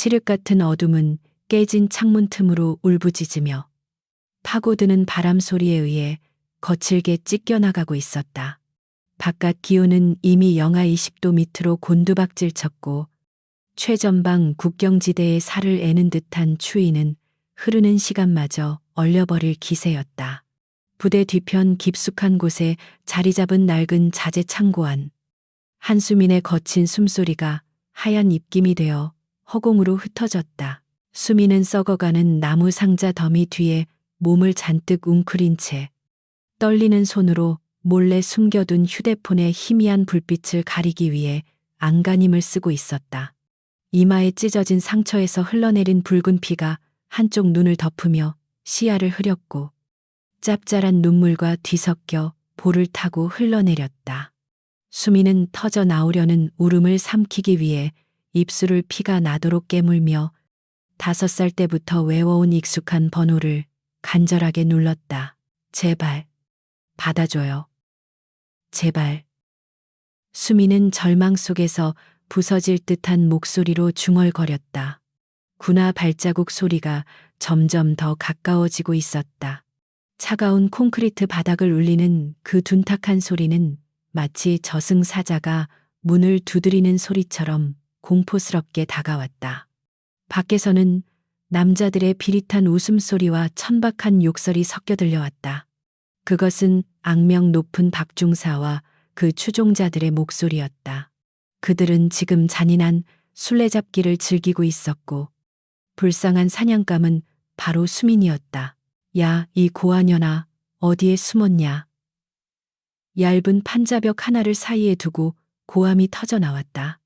칠흑 같은 어둠은 깨진 창문 틈으로 울부짖으며 파고드는 바람 소리에 의해 거칠게 찢겨나가고 있었다. 바깥 기온은 이미 영하 20도 밑으로 곤두박질 쳤고 최전방 국경지대에 살을 애는 듯한 추위는 흐르는 시간마저 얼려버릴 기세였다. 부대 뒤편 깊숙한 곳에 자리 잡은 낡은 자재 창고 안. 한수민의 거친 숨소리가 하얀 입김이 되어 허공으로 흩어졌다. 수민은 썩어가는 나무 상자 더미 뒤에 몸을 잔뜩 웅크린 채 떨리는 손으로 몰래 숨겨둔 휴대폰의 희미한 불빛을 가리기 위해 안간힘을 쓰고 있었다. 이마에 찢어진 상처에서 흘러내린 붉은 피가 한쪽 눈을 덮으며 시야를 흐렸고 짭짤한 눈물과 뒤섞여 볼을 타고 흘러내렸다. 수미는 터져 나오려는 울음을 삼키기 위해 입술을 피가 나도록 깨물며 5살 때부터 외워온 익숙한 번호를 간절하게 눌렀다. 제발, 받아줘요. 제발. 수미는 절망 속에서 부서질 듯한 목소리로 중얼거렸다. 군화 발자국 소리가 점점 더 가까워지고 있었다. 차가운 콘크리트 바닥을 울리는 그 둔탁한 소리는 마치 저승사자가 문을 두드리는 소리처럼 공포스럽게 다가왔다. 밖에서는 남자들의 비릿한 웃음소리와 천박한 욕설이 섞여 들려왔다. 그것은 악명 높은 박중사와 그 추종자들의 목소리였다. 그들은 지금 잔인한 술래잡기를 즐기고 있었고 불쌍한 사냥감은 바로 수민이었다. 야, 이 고아년아, 어디에 숨었냐? 얇은 판자벽 하나를 사이에 두고 고함이 터져 나왔다.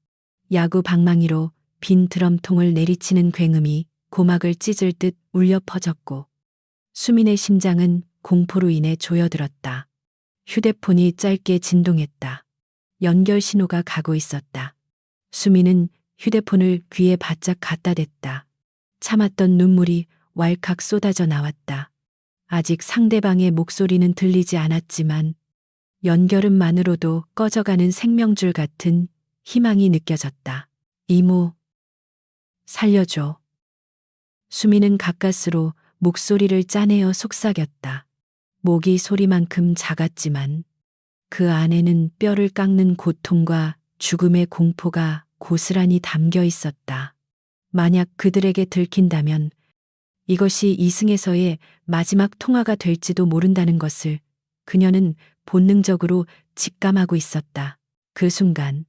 야구 방망이로 빈 드럼통을 내리치는 굉음이 고막을 찢을 듯 울려 퍼졌고 수민의 심장은 공포로 인해 조여들었다. 휴대폰이 짧게 진동했다. 연결 신호가 가고 있었다. 수민은 휴대폰을 귀에 바짝 갖다 댔다. 참았던 눈물이 왈칵 쏟아져 나왔다. 아직 상대방의 목소리는 들리지 않았지만 연결음만으로도 꺼져가는 생명줄 같은 희망이 느껴졌다. 이모, 살려줘. 수민은 가까스로 목소리를 짜내어 속삭였다. 목이 소리만큼 작았지만 그 안에는 뼈를 깎는 고통과 죽음의 공포가 고스란히 담겨 있었다. 만약 그들에게 들킨다면 이것이 이승에서의 마지막 통화가 될지도 모른다는 것을 그녀는 본능적으로 직감하고 있었다. 그 순간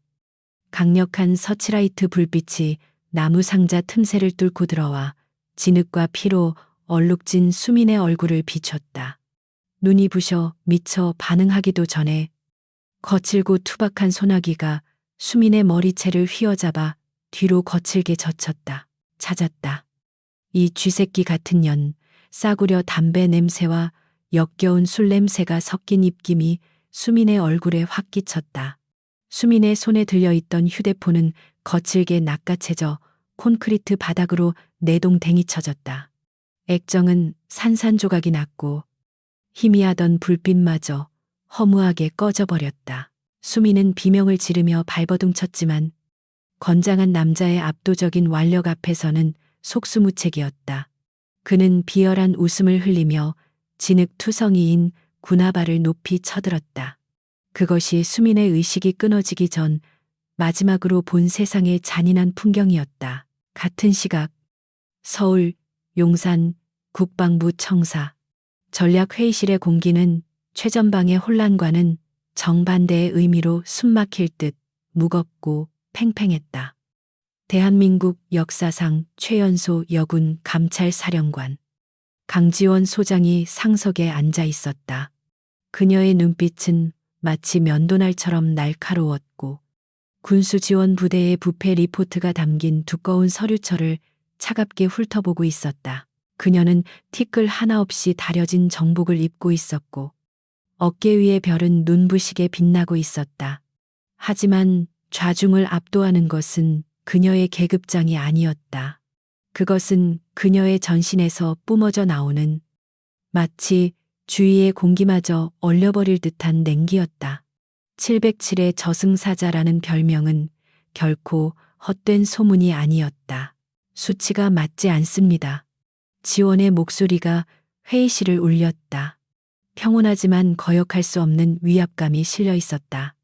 강력한 서치라이트 불빛이 나무 상자 틈새를 뚫고 들어와 진흙과 피로 얼룩진 수민의 얼굴을 비췄다. 눈이 부셔 미처 반응하기도 전에 거칠고 투박한 소나기가 수민의 머리채를 휘어잡아 뒤로 거칠게 젖혔다. 찾았다. 이 쥐새끼 같은 년, 싸구려 담배 냄새와 역겨운 술 냄새가 섞인 입김이 수민의 얼굴에 확 끼쳤다. 수민의 손에 들려있던 휴대폰은 거칠게 낚아채져 콘크리트 바닥으로 내동댕이 쳐졌다. 액정은 산산조각이 났고 희미하던 불빛마저 허무하게 꺼져버렸다. 수민은 비명을 지르며 발버둥 쳤지만 건장한 남자의 압도적인 완력 앞에서는 속수무책이었다. 그는 비열한 웃음을 흘리며 진흙투성이인 군화발을 높이 쳐들었다. 그것이 수민의 의식이 끊어지기 전 마지막으로 본 세상의 잔인한 풍경이었다. 같은 시각 서울 용산 국방부 청사 전략회의실의 공기는 최전방의 혼란과는 정반대의 의미로 숨막힐 듯 무겁고 팽팽했다. 대한민국 역사상 최연소 여군 감찰사령관 강지원 소장이 상석에 앉아 있었다. 그녀의 눈빛은 마치 면도날처럼 날카로웠고 군수지원부대의 부패 리포트가 담긴 두꺼운 서류철을 차갑게 훑어보고 있었다. 그녀는 티끌 하나 없이 다려진 정복을 입고 있었고 어깨 위의 별은 눈부시게 빛나고 있었다. 하지만 좌중을 압도하는 것은 그녀의 계급장이 아니었다. 그것은 그녀의 전신에서 뿜어져 나오는 마치 주위의 공기마저 얼려버릴 듯한 냉기였다. 707의 저승사자라는 별명은 결코 헛된 소문이 아니었다. 수치가 맞지 않습니다. 지원의 목소리가 회의실을 울렸다. 평온하지만 거역할 수 없는 위압감이 실려 있었다.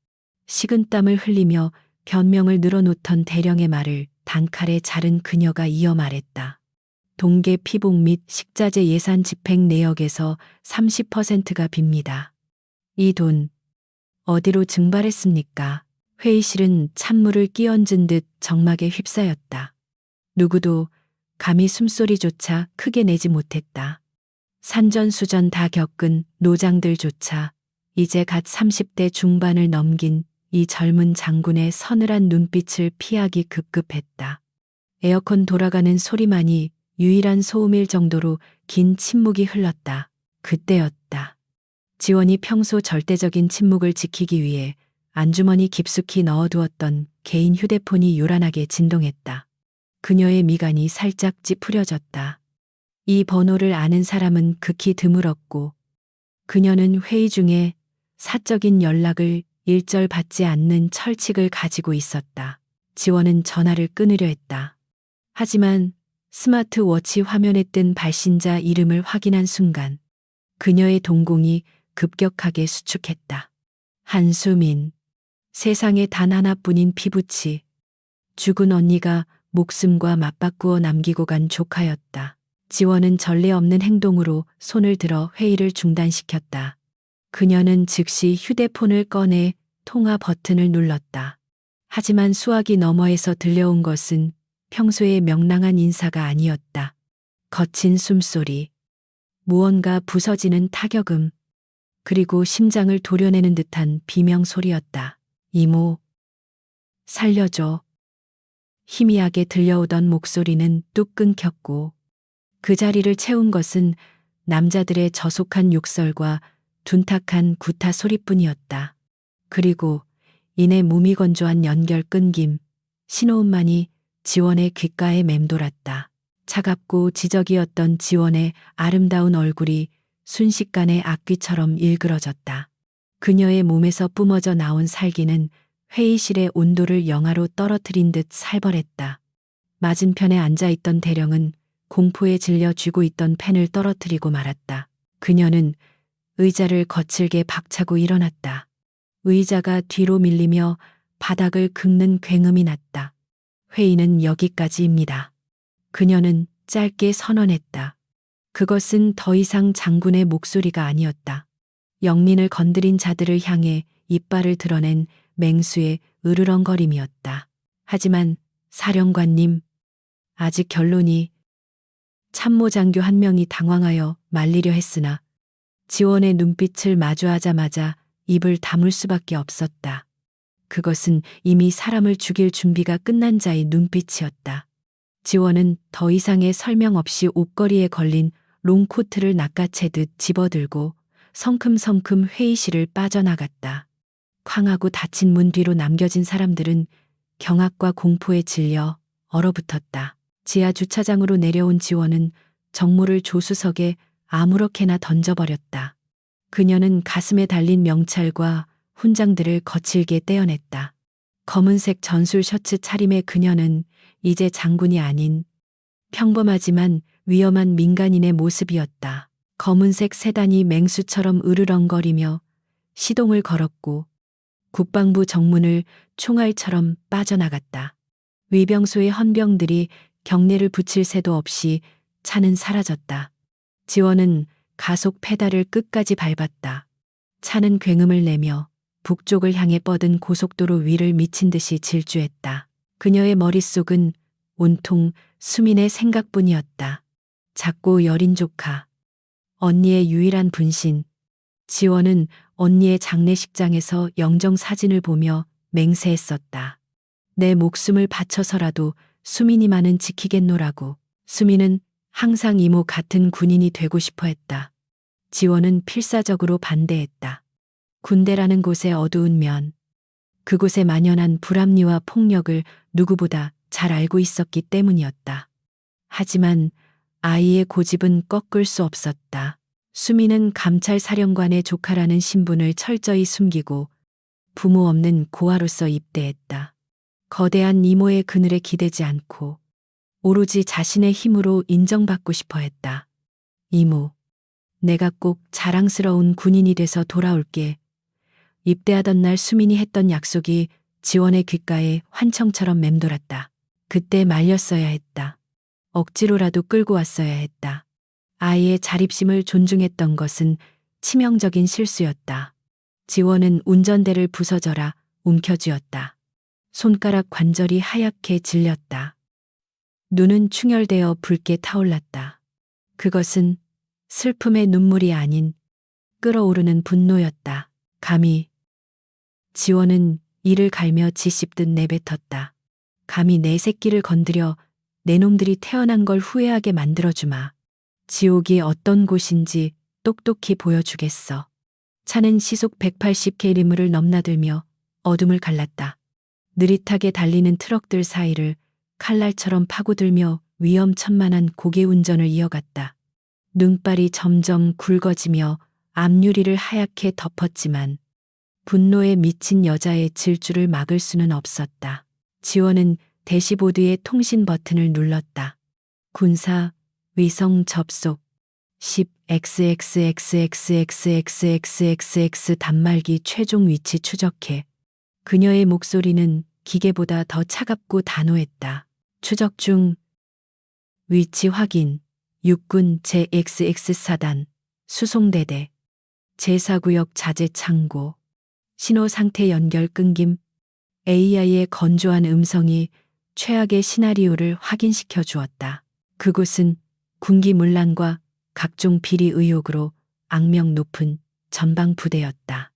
식은땀을 흘리며 변명을 늘어놓던 대령의 말을 단칼에 자른 그녀가 이어 말했다. 동계 피복 및 식자재 예산 집행 내역에서 30%가 빕니다. 이 돈 어디로 증발했습니까? 회의실은 찬물을 끼얹은 듯 정막에 휩싸였다. 누구도 감히 숨소리조차 크게 내지 못했다. 산전수전 다 겪은 노장들조차 이제 갓 30대 중반을 넘긴 이 젊은 장군의 서늘한 눈빛을 피하기 급급했다. 에어컨 돌아가는 소리만이 유일한 소음일 정도로 긴 침묵이 흘렀다. 그때였다. 지원이 평소 절대적인 침묵을 지키기 위해 안주머니 깊숙이 넣어두었던 개인 휴대폰이 요란하게 진동했다. 그녀의 미간이 살짝 찌푸려졌다. 이 번호를 아는 사람은 극히 드물었고 그녀는 회의 중에 사적인 연락을 일절 받지 않는 철칙을 가지고 있었다. 지원은 전화를 끊으려 했다. 하지만 스마트워치 화면에 뜬 발신자 이름을 확인한 순간 그녀의 동공이 급격하게 수축했다. 한수민. 세상에 단 하나뿐인 피부치. 죽은 언니가 목숨과 맞바꾸어 남기고 간 조카였다. 지원은 전례 없는 행동으로 손을 들어 회의를 중단시켰다. 그녀는 즉시 휴대폰을 꺼내 통화 버튼을 눌렀다. 하지만 수화기 너머에서 들려온 것은 평소의 명랑한 인사가 아니었다. 거친 숨소리, 무언가 부서지는 타격음, 그리고 심장을 도려내는 듯한 비명 소리였다. 이모, 살려줘. 희미하게 들려오던 목소리는 뚝 끊겼고 그 자리를 채운 것은 남자들의 저속한 욕설과 둔탁한 구타 소리뿐이었다. 그리고 이내 무미건조한 연결 끊김, 신호음만이 지원의 귓가에 맴돌았다. 차갑고 지적이었던 지원의 아름다운 얼굴이 순식간에 악귀처럼 일그러졌다. 그녀의 몸에서 뿜어져 나온 살기는 회의실의 온도를 영하로 떨어뜨린 듯 살벌했다. 맞은편에 앉아있던 대령은 공포에 질려 쥐고 있던 펜을 떨어뜨리고 말았다. 그녀는 의자를 거칠게 박차고 일어났다. 의자가 뒤로 밀리며 바닥을 긁는 굉음이 났다. 회의는 여기까지입니다. 그녀는 짧게 선언했다. 그것은 더 이상 장군의 목소리가 아니었다. 영린을 건드린 자들을 향해 이빨을 드러낸 맹수의 으르렁거림이었다. 하지만 사령관님, 아직 결론이. 참모장교 한 명이 당황하여 말리려 했으나 지원의 눈빛을 마주하자마자 입을 다물 수밖에 없었다. 그것은 이미 사람을 죽일 준비가 끝난 자의 눈빛이었다. 지원은 더 이상의 설명 없이 옷걸이에 걸린 롱코트를 낚아채듯 집어들고 성큼성큼 회의실을 빠져나갔다. 쾅하고 닫힌 문 뒤로 남겨진 사람들은 경악과 공포에 질려 얼어붙었다. 지하 주차장으로 내려온 지원은 정모를 조수석에 아무렇게나 던져버렸다. 그녀는 가슴에 달린 명찰과 훈장들을 거칠게 떼어냈다. 검은색 전술 셔츠 차림의 그녀는 이제 장군이 아닌 평범하지만 위험한 민간인의 모습이었다. 검은색 세단이 맹수처럼 으르렁거리며 시동을 걸었고 국방부 정문을 총알처럼 빠져나갔다. 위병소의 헌병들이 경례를 붙일 새도 없이 차는 사라졌다. 지원은 가속 페달을 끝까지 밟았다. 차는 굉음을 내며 북쪽을 향해 뻗은 고속도로 위를 미친 듯이 질주했다. 그녀의 머릿속은 온통 수민의 생각뿐이었다. 작고 여린 조카, 언니의 유일한 분신. 지원은 언니의 장례식장에서 영정 사진을 보며 맹세했었다. 내 목숨을 바쳐서라도 수민이만은 지키겠노라고. 수민은 항상 이모 같은 군인이 되고 싶어 했다. 지원은 필사적으로 반대했다. 군대라는 곳의 어두운 면, 그곳에 만연한 불합리와 폭력을 누구보다 잘 알고 있었기 때문이었다. 하지만 아이의 고집은 꺾을 수 없었다. 수민은 감찰사령관의 조카라는 신분을 철저히 숨기고 부모 없는 고아로서 입대했다. 거대한 이모의 그늘에 기대지 않고 오로지 자신의 힘으로 인정받고 싶어 했다. 이모, 내가 꼭 자랑스러운 군인이 돼서 돌아올게. 입대하던 날 수민이 했던 약속이 지원의 귓가에 환청처럼 맴돌았다. 그때 말렸어야 했다. 억지로라도 끌고 왔어야 했다. 아이의 자립심을 존중했던 것은 치명적인 실수였다. 지원은 운전대를 부서져라 움켜쥐었다. 손가락 관절이 하얗게 질렸다. 눈은 충혈되어 붉게 타올랐다. 그것은 슬픔의 눈물이 아닌 끓어오르는 분노였다. 감히. 지원은 이를 갈며 지씹듯 내뱉었다. 감히 내 새끼를 건드려 내 놈들이 태어난 걸 후회하게 만들어주마. 지옥이 어떤 곳인지 똑똑히 보여주겠어. 차는 시속 180km를 넘나들며 어둠을 갈랐다. 느릿하게 달리는 트럭들 사이를 칼날처럼 파고들며 위험천만한 고개 운전을 이어갔다. 눈발이 점점 굵어지며 앞유리를 하얗게 덮었지만 분노에 미친 여자의 질주를 막을 수는 없었다. 지원은 대시보드의 통신 버튼을 눌렀다. 군사 위성 접속 10xxxxxxxx 단말기 최종 위치 추적해. 그녀의 목소리는 기계보다 더 차갑고 단호했다. 추적 중. 위치 확인. 육군 제 XX4단 수송대대 제4구역 자재 창고. 신호 상태 연결 끊김. AI의 건조한 음성이 최악의 시나리오를 확인시켜 주었다. 그곳은 군기 문란과 각종 비리 의혹으로 악명 높은 전방 부대였다.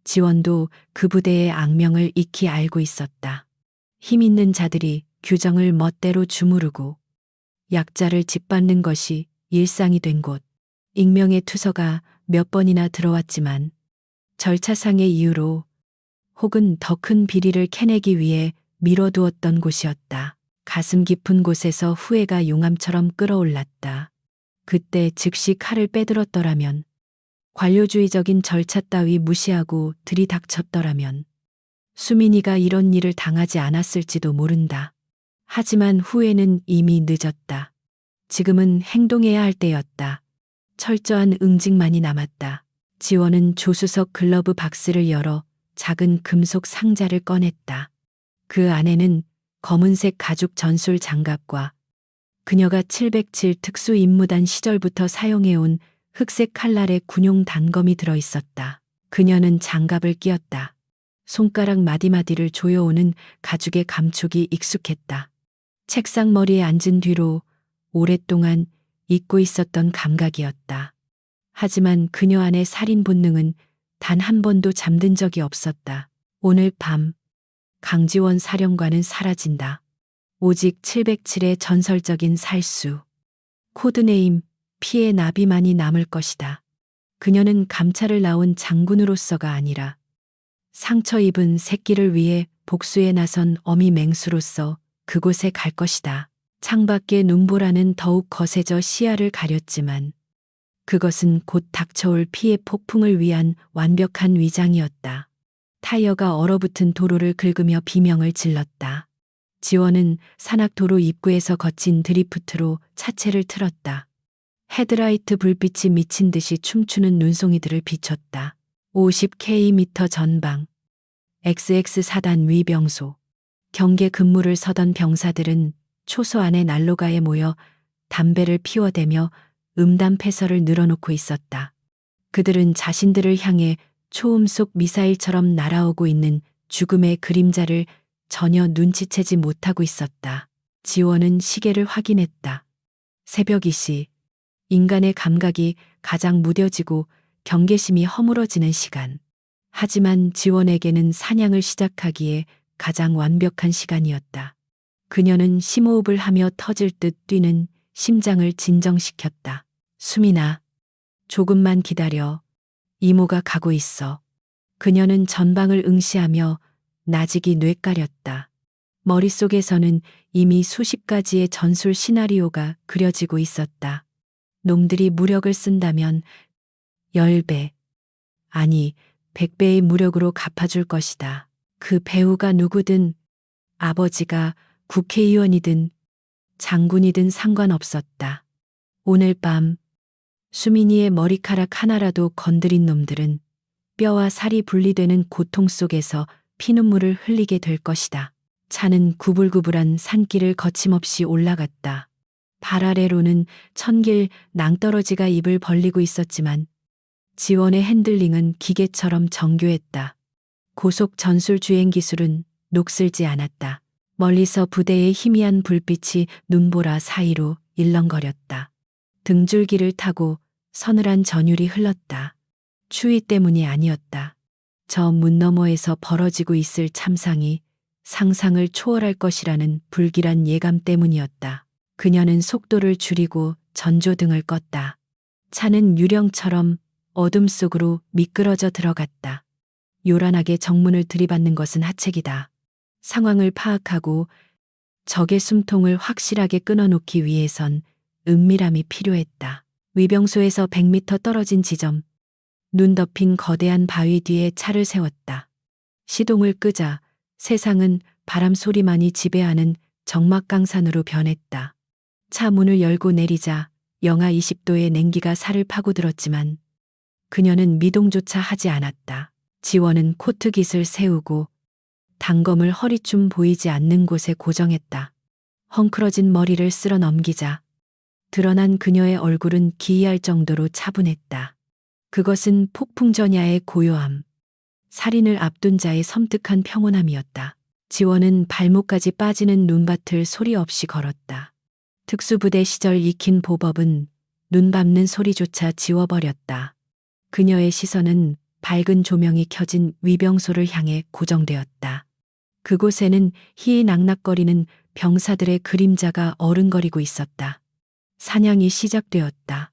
지원도 그 부대의 악명을 익히 알고 있었다. 힘 있는 자들이 규정을 멋대로 주무르고 약자를 짓밟는 것이 일상이 된 곳. 익명의 투서가 몇 번이나 들어왔지만 절차상의 이유로 혹은 더 큰 비리를 캐내기 위해 미뤄두었던 곳이었다. 가슴 깊은 곳에서 후회가 용암처럼 끓어올랐다. 그때 즉시 칼을 빼들었더라면, 관료주의적인 절차 따위 무시하고 들이닥쳤더라면 수민이가 이런 일을 당하지 않았을지도 모른다. 하지만 후회는 이미 늦었다. 지금은 행동해야 할 때였다. 철저한 응징만이 남았다. 지원은 조수석 글러브 박스를 열어 작은 금속 상자를 꺼냈다. 그 안에는 검은색 가죽 전술 장갑과 그녀가 707 특수임무단 시절부터 사용해온 흑색 칼날의 군용 단검이 들어있었다. 그녀는 장갑을 끼었다. 손가락 마디마디를 조여오는 가죽의 감촉이 익숙했다. 책상 머리에 앉은 뒤로 오랫동안 잊고 있었던 감각이었다. 하지만 그녀 안의 살인 본능은 단 한 번도 잠든 적이 없었다. 오늘 밤 강지원 사령관은 사라진다. 오직 707의 전설적인 살수, 코드네임 피의 나비만이 남을 것이다. 그녀는 감찰을 나온 장군으로서가 아니라 상처 입은 새끼를 위해 복수에 나선 어미 맹수로서 그곳에 갈 것이다. 창밖의 눈보라는 더욱 거세져 시야를 가렸지만 그것은 곧 닥쳐올 피의 폭풍을 위한 완벽한 위장이었다. 타이어가 얼어붙은 도로를 긁으며 비명을 질렀다. 지원은 산악도로 입구에서 거친 드리프트로 차체를 틀었다. 헤드라이트 불빛이 미친 듯이 춤추는 눈송이들을 비췄다. 50km 전방 XX4단 위병소. 경계 근무를 서던 병사들은 초소 안의 난로가에 모여 담배를 피워대며 음담 패설을 늘어놓고 있었다. 그들은 자신들을 향해 초음 속 미사일처럼 날아오고 있는 죽음의 그림자를 전혀 눈치채지 못하고 있었다. 지원은 시계를 확인했다. 새벽 2시. 인간의 감각이 가장 무뎌지고 경계심이 허물어지는 시간. 하지만 지원에게는 사냥을 시작하기에 가장 완벽한 시간이었다. 그녀는 심호흡을 하며 터질 듯 뛰는 심장을 진정시켰다. 수민아, 조금만 기다려. 이모가 가고 있어. 그녀는 전방을 응시하며 나직이 뇌까렸다. 머릿속에서는 이미 수십 가지의 전술 시나리오가 그려지고 있었다. 놈들이 무력을 쓴다면 10배, 아니 100배의 무력으로 갚아줄 것이다. 그 배우가 누구든, 아버지가 국회의원이든 장군이든 상관없었다. 오늘 밤 수민이의 머리카락 하나라도 건드린 놈들은 뼈와 살이 분리되는 고통 속에서 피눈물을 흘리게 될 것이다. 차는 구불구불한 산길을 거침없이 올라갔다. 발 아래로는 천길 낭떠러지가 입을 벌리고 있었지만 지원의 핸들링은 기계처럼 정교했다. 고속 전술 주행 기술은 녹슬지 않았다. 멀리서 부대의 희미한 불빛이 눈보라 사이로 일렁거렸다. 등줄기를 타고 서늘한 전율이 흘렀다. 추위 때문이 아니었다. 저 문 너머에서 벌어지고 있을 참상이 상상을 초월할 것이라는 불길한 예감 때문이었다. 그녀는 속도를 줄이고 전조등을 껐다. 차는 유령처럼 어둠 속으로 미끄러져 들어갔다. 요란하게 정문을 들이받는 것은 하책이다. 상황을 파악하고 적의 숨통을 확실하게 끊어놓기 위해선 은밀함이 필요했다. 위병소에서 100m 떨어진 지점, 눈 덮인 거대한 바위 뒤에 차를 세웠다. 시동을 끄자 세상은 바람 소리만이 지배하는 적막강산으로 변했다. 차 문을 열고 내리자 영하 20도의 냉기가 살을 파고들었지만 그녀는 미동조차 하지 않았다. 지원은 코트깃을 세우고 단검을 허리춤 보이지 않는 곳에 고정했다. 헝클어진 머리를 쓸어 넘기자 드러난 그녀의 얼굴은 기이할 정도로 차분했다. 그것은 폭풍전야의 고요함, 살인을 앞둔 자의 섬뜩한 평온함이었다. 지원은 발목까지 빠지는 눈밭을 소리 없이 걸었다. 특수부대 시절 익힌 보법은 눈 밟는 소리조차 지워버렸다. 그녀의 시선은 밝은 조명이 켜진 위병소를 향해 고정되었다. 그곳에는 희낙낙거리는 병사들의 그림자가 어른거리고 있었다. 사냥이 시작되었다.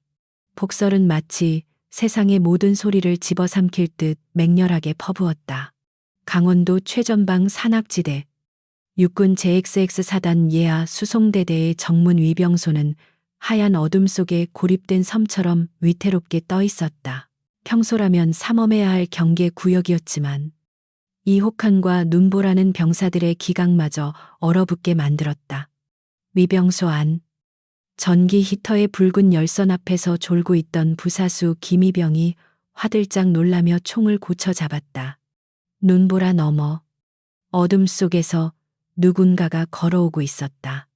폭설은 마치 세상의 모든 소리를 집어삼킬 듯 맹렬하게 퍼부었다. 강원도 최전방 산악지대 육군 JXX 사단 예하 수송대대의 정문 위병소는 하얀 어둠 속에 고립된 섬처럼 위태롭게 떠 있었다. 평소라면 삼엄해야 할 경계 구역이었지만 이 혹한과 눈보라는 병사들의 기강마저 얼어붙게 만들었다. 위병소 안 전기 히터의 붉은 열선 앞에서 졸고 있던 부사수 김희병이 화들짝 놀라며 총을 고쳐 잡았다. 눈보라 너머 어둠 속에서 누군가가 걸어오고 있었다.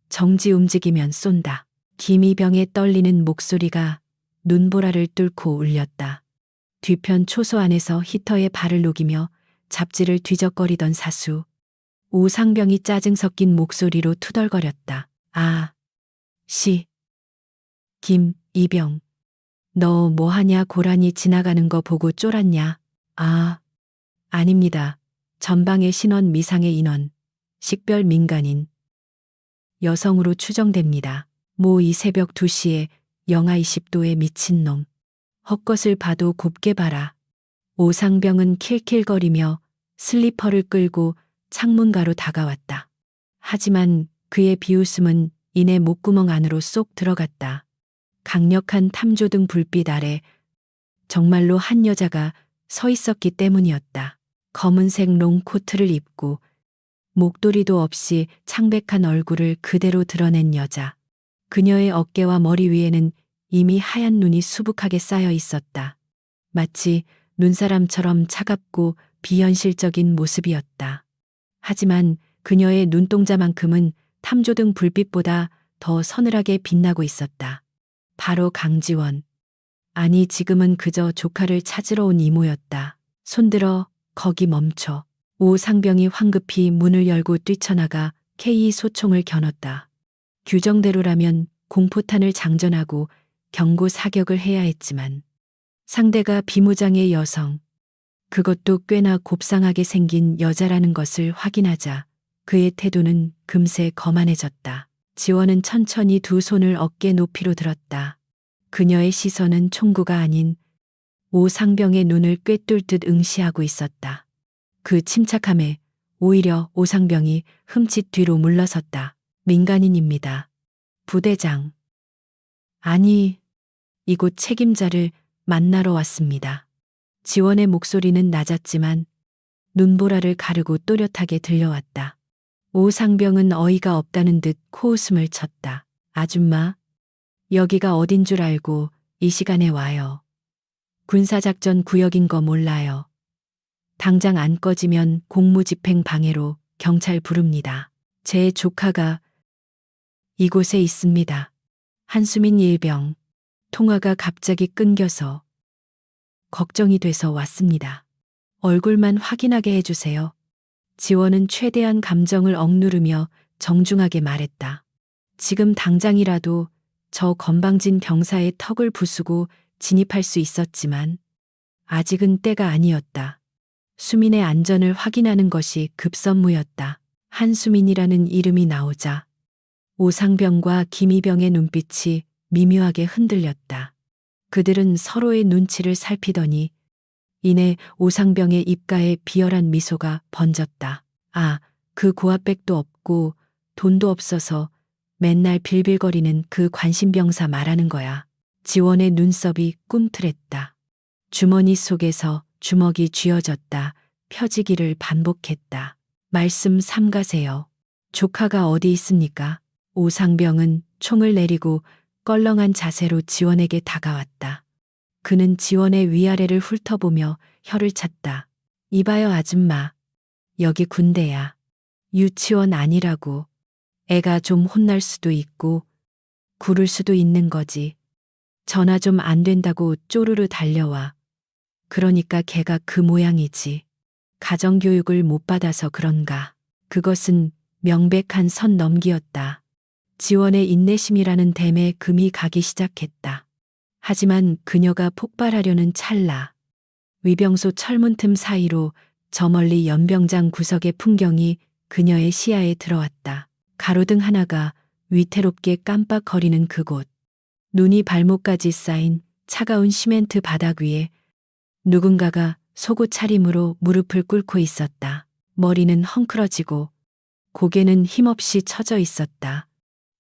정지 움직이면 쏜다. 김희병의 떨리는 목소리가 눈보라를 뚫고 울렸다. 뒤편 초소 안에서 히터에 발을 녹이며 잡지를 뒤적거리던 사수. 오상병이 짜증 섞인 목소리로 투덜거렸다. 김이병. 너 뭐하냐 고라니 지나가는 거 보고 쫄았냐? 아닙니다. 전방의 신원 미상의 인원. 식별 민간인. 여성으로 추정됩니다. 이 새벽 2시에 영하 20도에 미친놈. 헛것을 봐도 곱게 봐라. 오상병은 킬킬거리며 슬리퍼를 끌고 창문가로 다가왔다. 하지만 그의 비웃음은 이내 목구멍 안으로 쏙 들어갔다. 강력한 탐조등 불빛 아래 정말로 한 여자가 서 있었기 때문이었다. 검은색 롱코트를 입고 목도리도 없이 창백한 얼굴을 그대로 드러낸 여자. 그녀의 어깨와 머리 위에는 이미 하얀 눈이 수북하게 쌓여 있었다. 마치 눈사람처럼 차갑고 비현실적인 모습이었다. 하지만 그녀의 눈동자만큼은 탐조등 불빛보다 더 서늘하게 빛나고 있었다. 바로 강지원. 아니 지금은 그저 조카를 찾으러 온 이모였다. 손들어 거기 멈춰. 오상병이 황급히 문을 열고 뛰쳐나가 K 소총을 겨눴다. 규정대로라면 공포탄을 장전하고 경고 사격을 해야 했지만 상대가 비무장의 여성, 그것도 꽤나 곱상하게 생긴 여자라는 것을 확인하자 그의 태도는 금세 거만해졌다. 지원은 천천히 두 손을 어깨 높이로 들었다. 그녀의 시선은 총구가 아닌 오상병의 눈을 꿰뚫 듯 응시하고 있었다. 그 침착함에 오히려 오상병이 흠칫 뒤로 물러섰다. 민간인입니다. 부대장. 아니, 이곳 책임자를 만나러 왔습니다. 지원의 목소리는 낮았지만 눈보라를 가르고 또렷하게 들려왔다. 오상병은 어이가 없다는 듯 코웃음을 쳤다. 아줌마, 여기가 어딘 줄 알고 이 시간에 와요. 군사작전 구역인 거 몰라요. 당장 안 꺼지면 공무집행 방해로 경찰 부릅니다. 제 조카가 이곳에 있습니다. 한수민 일병. 통화가 갑자기 끊겨서 걱정이 돼서 왔습니다. 얼굴만 확인하게 해주세요. 지원은 최대한 감정을 억누르며 정중하게 말했다. 지금 당장이라도 저 건방진 병사의 턱을 부수고 진입할 수 있었지만 아직은 때가 아니었다. 수민의 안전을 확인하는 것이 급선무였다. 한수민이라는 이름이 나오자 오상병과 김희병의 눈빛이 미묘하게 흔들렸다. 그들은 서로의 눈치를 살피더니 이내 오상병의 입가에 비열한 미소가 번졌다. 아, 그 고아백도 없고 돈도 없어서 맨날 빌빌거리는 그 관심병사 말하는 거야. 지원의 눈썹이 꿈틀했다. 주머니 속에서 주먹이 쥐어졌다. 펴지기를 반복했다. 말씀 삼가세요. 조카가 어디 있습니까? 오상병은 총을 내리고 껄렁한 자세로 지원에게 다가왔다. 그는 지원의 위아래를 훑어보며 혀를 찼다. 이봐요 아줌마. 여기 군대야. 유치원 아니라고. 애가 좀 혼날 수도 있고 구를 수도 있는 거지. 전화 좀 안 된다고 쪼르르 달려와. 그러니까 걔가 그 모양이지. 가정교육을 못 받아서 그런가. 그것은 명백한 선 넘기였다. 지원의 인내심이라는 댐에 금이 가기 시작했다. 하지만 그녀가 폭발하려는 찰나 위병소 철문 틈 사이로 저 멀리 연병장 구석의 풍경이 그녀의 시야에 들어왔다. 가로등 하나가 위태롭게 깜빡거리는 그곳. 눈이 발목까지 쌓인 차가운 시멘트 바닥 위에 누군가가 속옷 차림으로 무릎을 꿇고 있었다. 머리는 헝클어지고 고개는 힘없이 처져 있었다.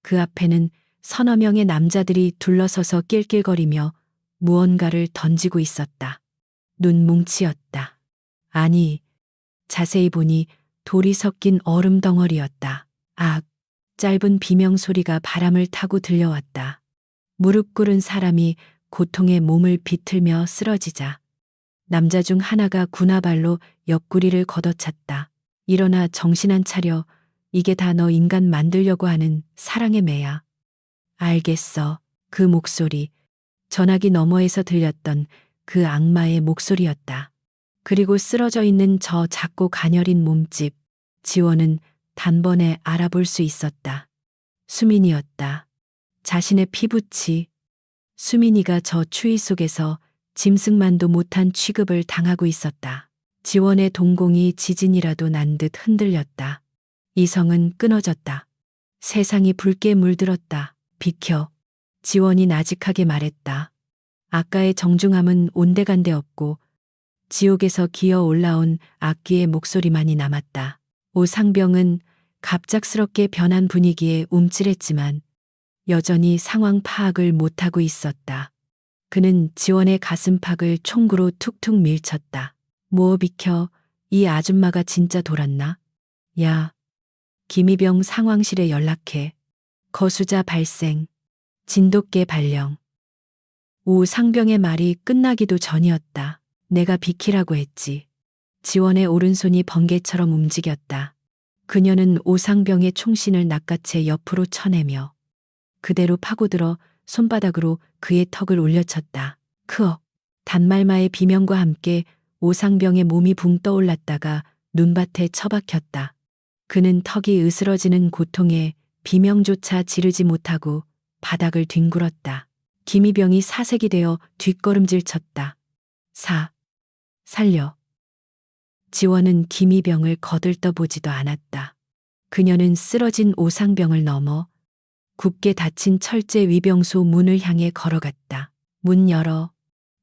그 앞에는 서너 명의 남자들이 둘러서서 낄낄거리며 무언가를 던지고 있었다. 눈뭉치였다. 아니, 자세히 보니 돌이 섞인 얼음 덩어리였다. 악, 짧은 비명 소리가 바람을 타고 들려왔다. 무릎 꿇은 사람이 고통에 몸을 비틀며 쓰러지자 남자 중 하나가 군화발로 옆구리를 걷어찼다. 일어나 정신 안 차려. 이게 다 너 인간 만들려고 하는 사랑의 매야. 알겠어. 그 목소리. 전화기 너머에서 들렸던 그 악마의 목소리였다. 그리고 쓰러져 있는 저 작고 가녀린 몸집. 지원은 단번에 알아볼 수 있었다. 수민이었다. 자신의 피부치. 수민이가 저 추위 속에서 짐승만도 못한 취급을 당하고 있었다. 지원의 동공이 지진이라도 난 듯 흔들렸다. 이성은 끊어졌다. 세상이 붉게 물들었다. 비켜. 지원이 나직하게 말했다. 아까의 정중함은 온데간데 없고 지옥에서 기어 올라온 악귀의 목소리만이 남았다. 오상병은 갑작스럽게 변한 분위기에 움찔했지만 여전히 상황 파악을 못하고 있었다. 그는 지원의 가슴팍을 총구로 툭툭 밀쳤다. 뭐 비켜, 이 아줌마가 진짜 돌았나? 야, 김희병 상황실에 연락해. 거수자 발생. 진돗개 발령. 오상병의 말이 끝나기도 전이었다. 내가 비키라고 했지. 지원의 오른손이 번개처럼 움직였다. 그녀는 오상병의 총신을 낚아채 옆으로 쳐내며 그대로 파고들어 손바닥으로 그의 턱을 올려쳤다. 크억. 단말마의 비명과 함께 오상병의 몸이 붕 떠올랐다가 눈밭에 처박혔다. 그는 턱이 으스러지는 고통에 비명조차 지르지 못하고 바닥을 뒹굴었다. 김희병이 사색이 되어 뒷걸음질 쳤다. 살려. 지원은 김희병을 거들떠보지도 않았다. 그녀는 쓰러진 오상병을 넘어 굳게 닫힌 철제 위병소 문을 향해 걸어갔다. 문 열어.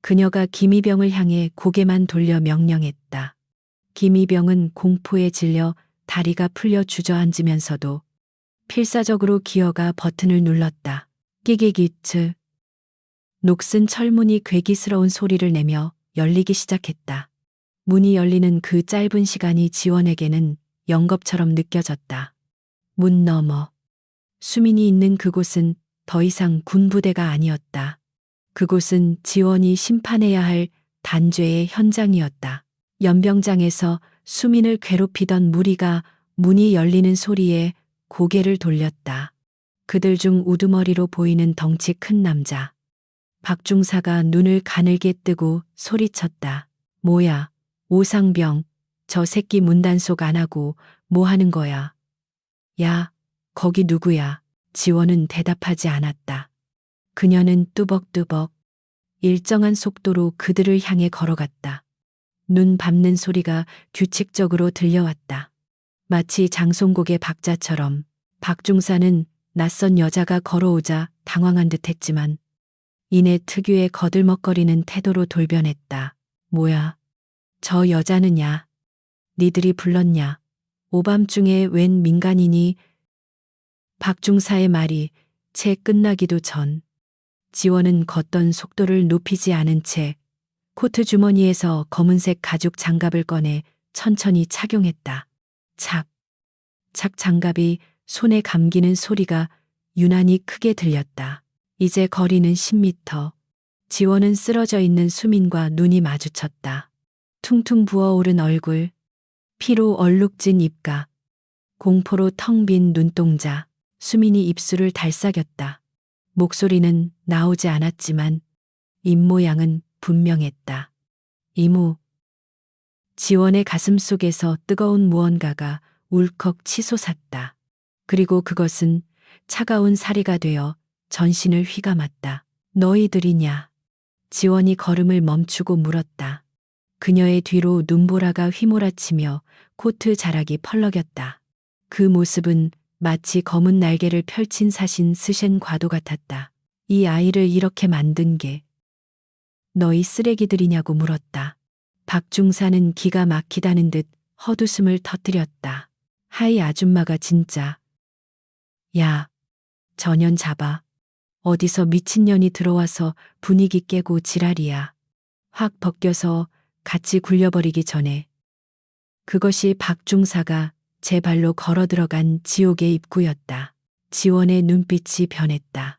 그녀가 김희병을 향해 고개만 돌려 명령했다. 김희병은 공포에 질려 다리가 풀려 주저앉으면서도 필사적으로 기어가 버튼을 눌렀다. 끼기기츠. 녹슨 철문이 괴기스러운 소리를 내며 열리기 시작했다. 문이 열리는 그 짧은 시간이 지원에게는 영겁처럼 느껴졌다. 문 너머. 수민이 있는 그곳은 더 이상 군부대가 아니었다. 그곳은 지원이 심판해야 할 단죄의 현장이었다. 연병장에서 수민을 괴롭히던 무리가 문이 열리는 소리에 고개를 돌렸다. 그들 중 우두머리로 보이는 덩치 큰 남자. 박중사가 눈을 가늘게 뜨고 소리쳤다. 뭐야, 오상병, 저 새끼 문단속 안 하고 뭐 하는 거야? 야, 거기 누구야? 지원은 대답하지 않았다. 그녀는 뚜벅뚜벅 일정한 속도로 그들을 향해 걸어갔다. 눈 밟는 소리가 규칙적으로 들려왔다. 마치 장송곡의 박자처럼. 박중사는 낯선 여자가 걸어오자 당황한 듯 했지만 이내 특유의 거들먹거리는 태도로 돌변했다. 뭐야? 저 여자는야? 니들이 불렀냐? 오밤중에 웬 민간인이? 박중사의 말이 채 끝나기도 전 지원은 걷던 속도를 높이지 않은 채 코트 주머니에서 검은색 가죽 장갑을 꺼내 천천히 착용했다. 착, 착 장갑이 손에 감기는 소리가 유난히 크게 들렸다. 이제 거리는 10미터. 지원은 쓰러져 있는 수민과 눈이 마주쳤다. 퉁퉁 부어오른 얼굴, 피로 얼룩진 입가, 공포로 텅 빈 눈동자. 수민이 입술을 달싹였다. 목소리는 나오지 않았지만 입모양은 분명했다. 이모. 지원의 가슴 속에서 뜨거운 무언가가 울컥 치솟았다. 그리고 그것은 차가운 사리가 되어 전신을 휘감았다. 너희들이냐? 지원이 걸음을 멈추고 물었다. 그녀의 뒤로 눈보라가 휘몰아치며 코트 자락이 펄럭였다. 그 모습은 마치 검은 날개를 펼친 사신 스셴 과도 같았다. 이 아이를 이렇게 만든 게 너희 쓰레기들이냐고 물었다. 박중사는 기가 막히다는 듯 헛웃음을 터뜨렸다. 하이 아줌마가 진짜. 야, 전연 잡아. 어디서 미친년이 들어와서 분위기 깨고 지랄이야. 확 벗겨서 같이 굴려버리기 전에. 그것이 박중사가 제 발로 걸어 들어간 지옥의 입구였다. 지원의 눈빛이 변했다.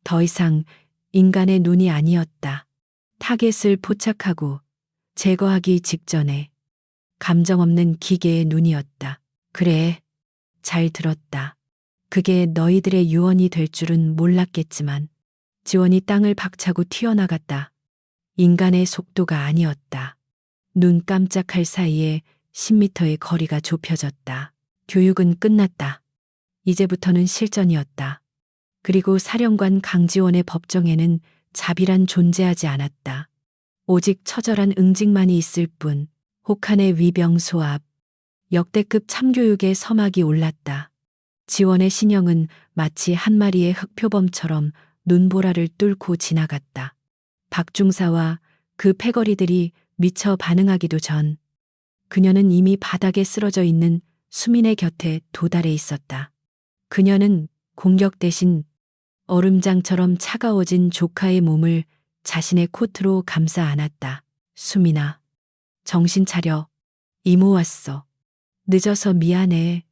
더 이상 인간의 눈이 아니었다. 타겟을 포착하고 제거하기 직전에 감정 없는 기계의 눈이었다. 그래, 잘 들었다. 그게 너희들의 유언이 될 줄은 몰랐겠지만 지원이 땅을 박차고 튀어나갔다. 인간의 속도가 아니었다. 눈 깜짝할 사이에 10미터의 거리가 좁혀졌다. 교육은 끝났다. 이제부터는 실전이었다. 그리고 사령관 강지원의 법정에는 자비란 존재하지 않았다. 오직 처절한 응징만이 있을 뿐. 혹한의 위병소 앞 역대급 참교육의 서막이 올랐다. 지원의 신형은 마치 한 마리의 흑표범처럼 눈보라를 뚫고 지나갔다. 박중사와 그 패거리들이 미처 반응하기도 전 그녀는 이미 바닥에 쓰러져 있는 수민의 곁에 도달해 있었다. 그녀는 공격 대신 얼음장처럼 차가워진 조카의 몸을 자신의 코트로 감싸 안았다. 수민아, 정신 차려. 이모 왔어. 늦어서 미안해.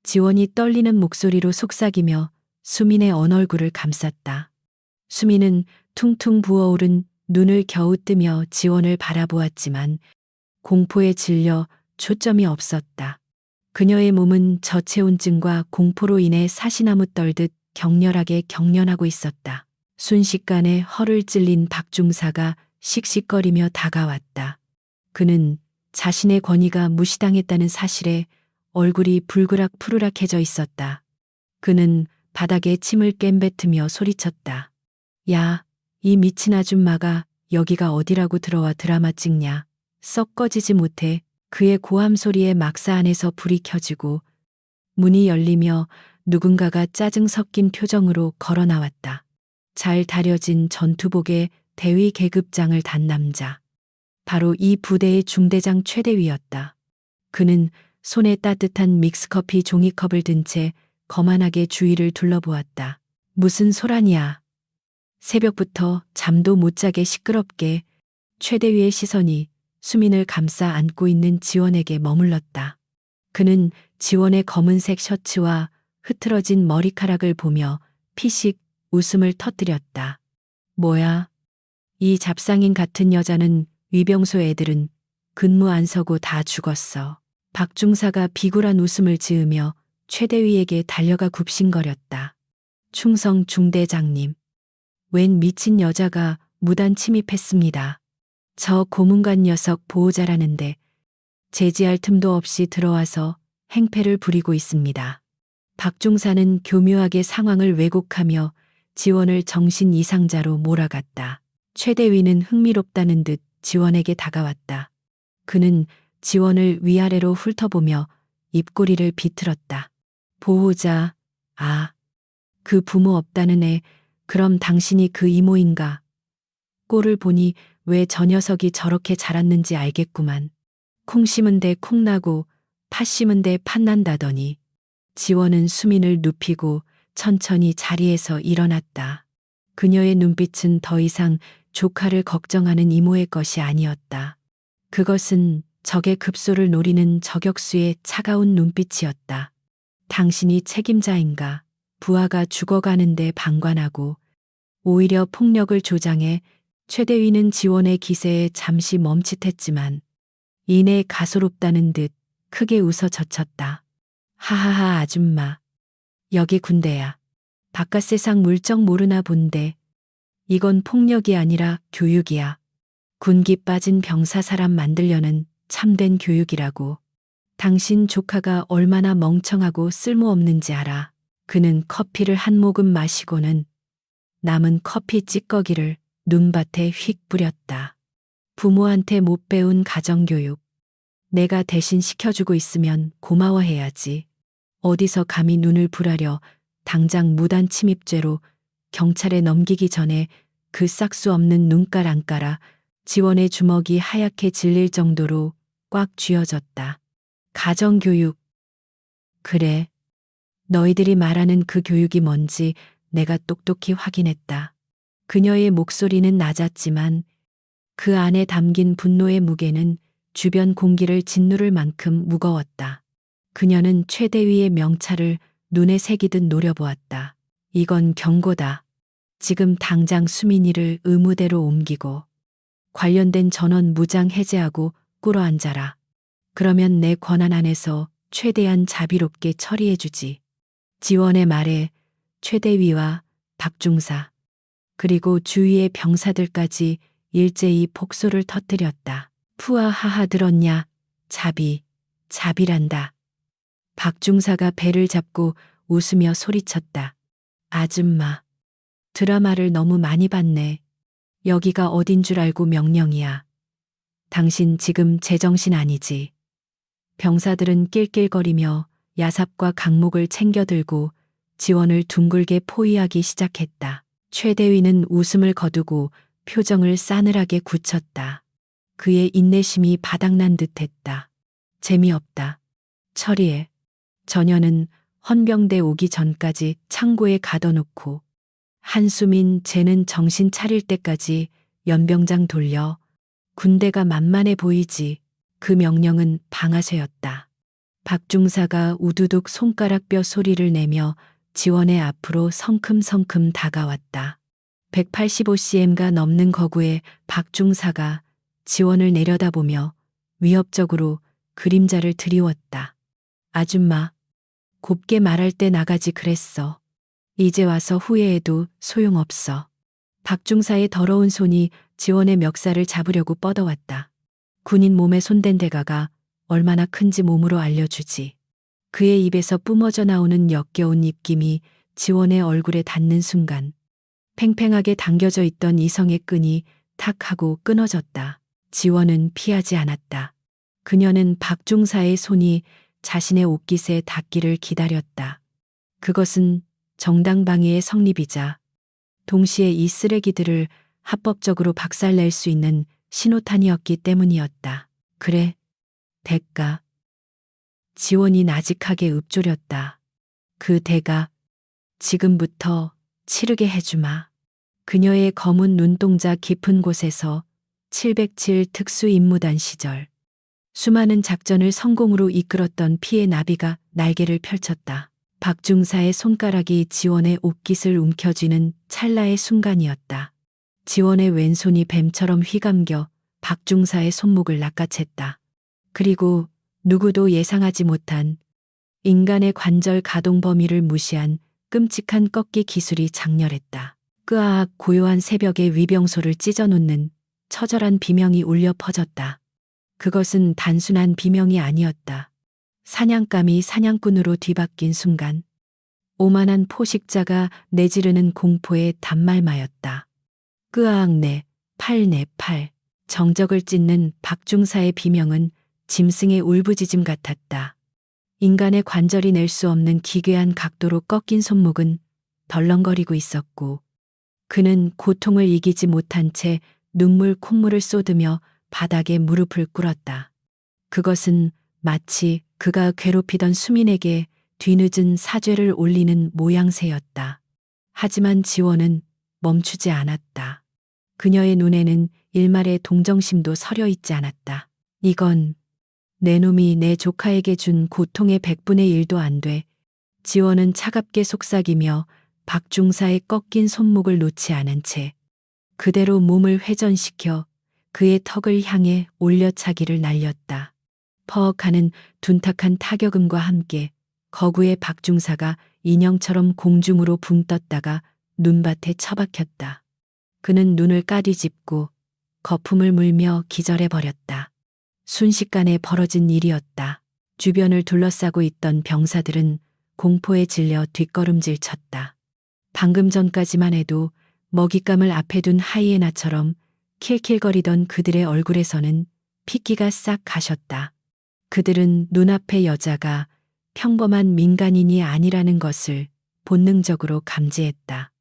지원이 떨리는 목소리로 속삭이며 수민의 언얼굴을 감쌌다. 수민은 퉁퉁 부어오른 눈을 겨우 뜨며 지원을 바라보았지만 공포에 질려 초점이 없었다. 그녀의 몸은 저체온증과 공포로 인해 사시나무 떨듯 격렬하게 경련하고 있었다. 순식간에 허를 찔린 박중사가 씩씩거리며 다가왔다. 그는 자신의 권위가 무시당했다는 사실에 얼굴이 불그락 푸르락해져 있었다. 그는 바닥에 침을 깸뱉으며 소리쳤다. 야, 이 미친 아줌마가 여기가 어디라고 들어와 드라마 찍냐. 썩 꺼지지 못해. 그의 고함 소리에 막사 안에서 불이 켜지고 문이 열리며 누군가가 짜증 섞인 표정으로 걸어 나왔다. 잘 다려진 전투복에 대위 계급장을 단 남자. 바로 이 부대의 중대장 최대위였다. 그는 손에 따뜻한 믹스커피 종이컵을 든 채 거만하게 주위를 둘러보았다. 무슨 소란이야. 새벽부터 잠도 못 자게 시끄럽게. 최대위의 시선이 수민을 감싸 안고 있는 지원에게 머물렀다. 그는 지원의 검은색 셔츠와 흐트러진 머리카락을 보며 피식 웃음을 터뜨렸다. 뭐야? 이 잡상인 같은 여자는 위병소 애들은 근무 안 서고 다 죽었어. 박중사가 비굴한 웃음을 지으며 최대위에게 달려가 굽신거렸다. 충성 중대장님. 웬 미친 여자가 무단 침입했습니다. 저 고문관 녀석 보호자라는데 제지할 틈도 없이 들어와서 행패를 부리고 있습니다. 박중사는 교묘하게 상황을 왜곡하며 지원을 정신 이상자로 몰아갔다. 최대위는 흥미롭다는 듯 지원에게 다가왔다. 그는 지원을 위아래로 훑어보며 입꼬리를 비틀었다. 보호자, 아, 그 부모 없다는 애, 그럼 당신이 그 이모인가? 꼴을 보니 왜 저 녀석이 저렇게 자랐는지 알겠구만. 콩 심은 데 콩 나고 팥 심은 데 팥 난다더니. 지원은 수민을 눕히고 천천히 자리에서 일어났다. 그녀의 눈빛은 더 이상 조카를 걱정하는 이모의 것이 아니었다. 그것은 적의 급소를 노리는 저격수의 차가운 눈빛이었다. 당신이 책임자인가? 부하가 죽어가는데 방관하고 오히려 폭력을 조장해. 최대위는 지원의 기세에 잠시 멈칫했지만 이내 가소롭다는 듯 크게 웃어 젖혔다. 하하하 아줌마. 여기 군대야. 바깥 세상 물정 모르나 본데 이건 폭력이 아니라 교육이야. 군기 빠진 병사 사람 만들려는 참된 교육이라고. 당신 조카가 얼마나 멍청하고 쓸모없는지 알아. 그는 커피를 한 모금 마시고는 남은 커피 찌꺼기를 눈밭에 휙 뿌렸다. 부모한테 못 배운 가정교육. 내가 대신 시켜주고 있으면 고마워해야지. 어디서 감히 눈을 부라려 당장 무단 침입죄로 경찰에 넘기기 전에 그 싹수 없는 눈깔 안 깔아. 지원의 주먹이 하얗게 질릴 정도로 꽉 쥐어졌다. 가정교육. 그래. 너희들이 말하는 그 교육이 뭔지 내가 똑똑히 확인했다. 그녀의 목소리는 낮았지만 그 안에 담긴 분노의 무게는 주변 공기를 짓누를 만큼 무거웠다. 그녀는 최대위의 명찰을 눈에 새기듯 노려보았다. 이건 경고다. 지금 당장 수민이를 의무대로 옮기고 관련된 전원 무장 해제하고 꿇어앉아라. 그러면 내 권한 안에서 최대한 자비롭게 처리해주지. 지원의 말에 최대위와 박중사 그리고 주위의 병사들까지 일제히 폭소를 터뜨렸다. 푸아하하 들었냐? 자비란다. 박중사가 배를 잡고 웃으며 소리쳤다. 아줌마, 드라마를 너무 많이 봤네. 여기가 어딘 줄 알고 명령이야. 당신 지금 제정신 아니지. 병사들은 낄낄거리며 야삽과 강목을 챙겨들고 지원을 둥글게 포위하기 시작했다. 최대위는 웃음을 거두고 표정을 싸늘하게 굳혔다. 그의 인내심이 바닥난 듯했다. 재미없다. 처리해. 전혀는 헌병대 오기 전까지 창고에 가둬놓고 한수민 쟤는 정신 차릴 때까지 연병장 돌려. 군대가 만만해 보이지. 그 명령은 방아쇠였다. 박중사가 우두둑 손가락뼈 소리를 내며 지원의 앞으로 성큼성큼 다가왔다. 185cm가 넘는 거구에 박중사가 지원을 내려다보며 위협적으로 그림자를 드리웠다. 아줌마, 곱게 말할 때 나가지 그랬어. 이제 와서 후회해도 소용없어. 박중사의 더러운 손이 지원의 멱살을 잡으려고 뻗어왔다. 군인 몸에 손댄 대가가 얼마나 큰지 몸으로 알려주지. 그의 입에서 뿜어져 나오는 역겨운 입김이 지원의 얼굴에 닿는 순간 팽팽하게 당겨져 있던 이성의 끈이 탁 하고 끊어졌다. 지원은 피하지 않았다. 그녀는 박중사의 손이 자신의 옷깃에 닿기를 기다렸다. 그것은 정당방위의 성립이자 동시에 이 쓰레기들을 합법적으로 박살낼 수 있는 신호탄이었기 때문이었다. 그래, 대가. 지원이 나직하게 읊조렸다. 그 대가, 지금부터 치르게 해주마. 그녀의 검은 눈동자 깊은 곳에서 707 특수임무단 시절 수많은 작전을 성공으로 이끌었던 피의 나비가 날개를 펼쳤다. 박중사의 손가락이 지원의 옷깃을 움켜쥐는 찰나의 순간이었다. 지원의 왼손이 뱀처럼 휘감겨 박중사의 손목을 낚아챘다. 그리고 누구도 예상하지 못한 인간의 관절 가동 범위를 무시한 끔찍한 꺾기 기술이 장렬했다. 끄아악 고요한 새벽에 위병소를 찢어놓는 처절한 비명이 울려 퍼졌다. 그것은 단순한 비명이 아니었다. 사냥감이 사냥꾼으로 뒤바뀐 순간 오만한 포식자가 내지르는 공포의 단말마였다. 끄아악 내 팔. 정적을 찢는 박중사의 비명은 짐승의 울부짖음 같았다. 인간의 관절이 낼 수 없는 기괴한 각도로 꺾인 손목은 덜렁거리고 있었고 그는 고통을 이기지 못한 채 눈물 콧물을 쏟으며 바닥에 무릎을 꿇었다. 그것은 마치 그가 괴롭히던 수민에게 뒤늦은 사죄를 올리는 모양새였다. 하지만 지원은 멈추지 않았다. 그녀의 눈에는 일말의 동정심도 서려 있지 않았다. 이건 내 놈이 내 조카에게 준 고통의 100분의 1도 안 돼. 지원은 차갑게 속삭이며 박중사의 꺾인 손목을 놓지 않은 채 그대로 몸을 회전시켜 그의 턱을 향해 올려차기를 날렸다. 퍼억하는 둔탁한 타격음과 함께 거구의 박중사가 인형처럼 공중으로 붕 떴다가 눈밭에 처박혔다. 그는 눈을 까뒤집고 거품을 물며 기절해버렸다. 순식간에 벌어진 일이었다. 주변을 둘러싸고 있던 병사들은 공포에 질려 뒷걸음질 쳤다. 방금 전까지만 해도 먹잇감을 앞에 둔 하이에나처럼 킬킬거리던 그들의 얼굴에서는 핏기가 싹 가셨다. 그들은 눈앞의 여자가 평범한 민간인이 아니라는 것을 본능적으로 감지했다.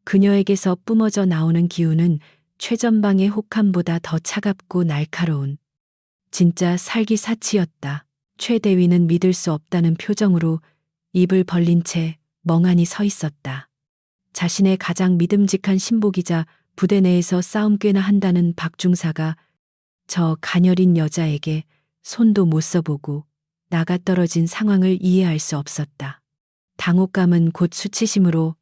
그녀에게서 뿜어져 나오는 기운은 최전방의 혹함보다 더 차갑고 날카로운 진짜 살기사치였다. 최 대위는 믿을 수 없다는 표정으로 입을 벌린 채 멍하니 서 있었다. 자신의 가장 믿음직한 신복이자 부대 내에서 싸움 꽤나 한다는 박중사가 저 가녀린 여자에게 손도 못 써보고 나가떨어진 상황을 이해할 수 없었다. 당혹감은 곧 수치심으로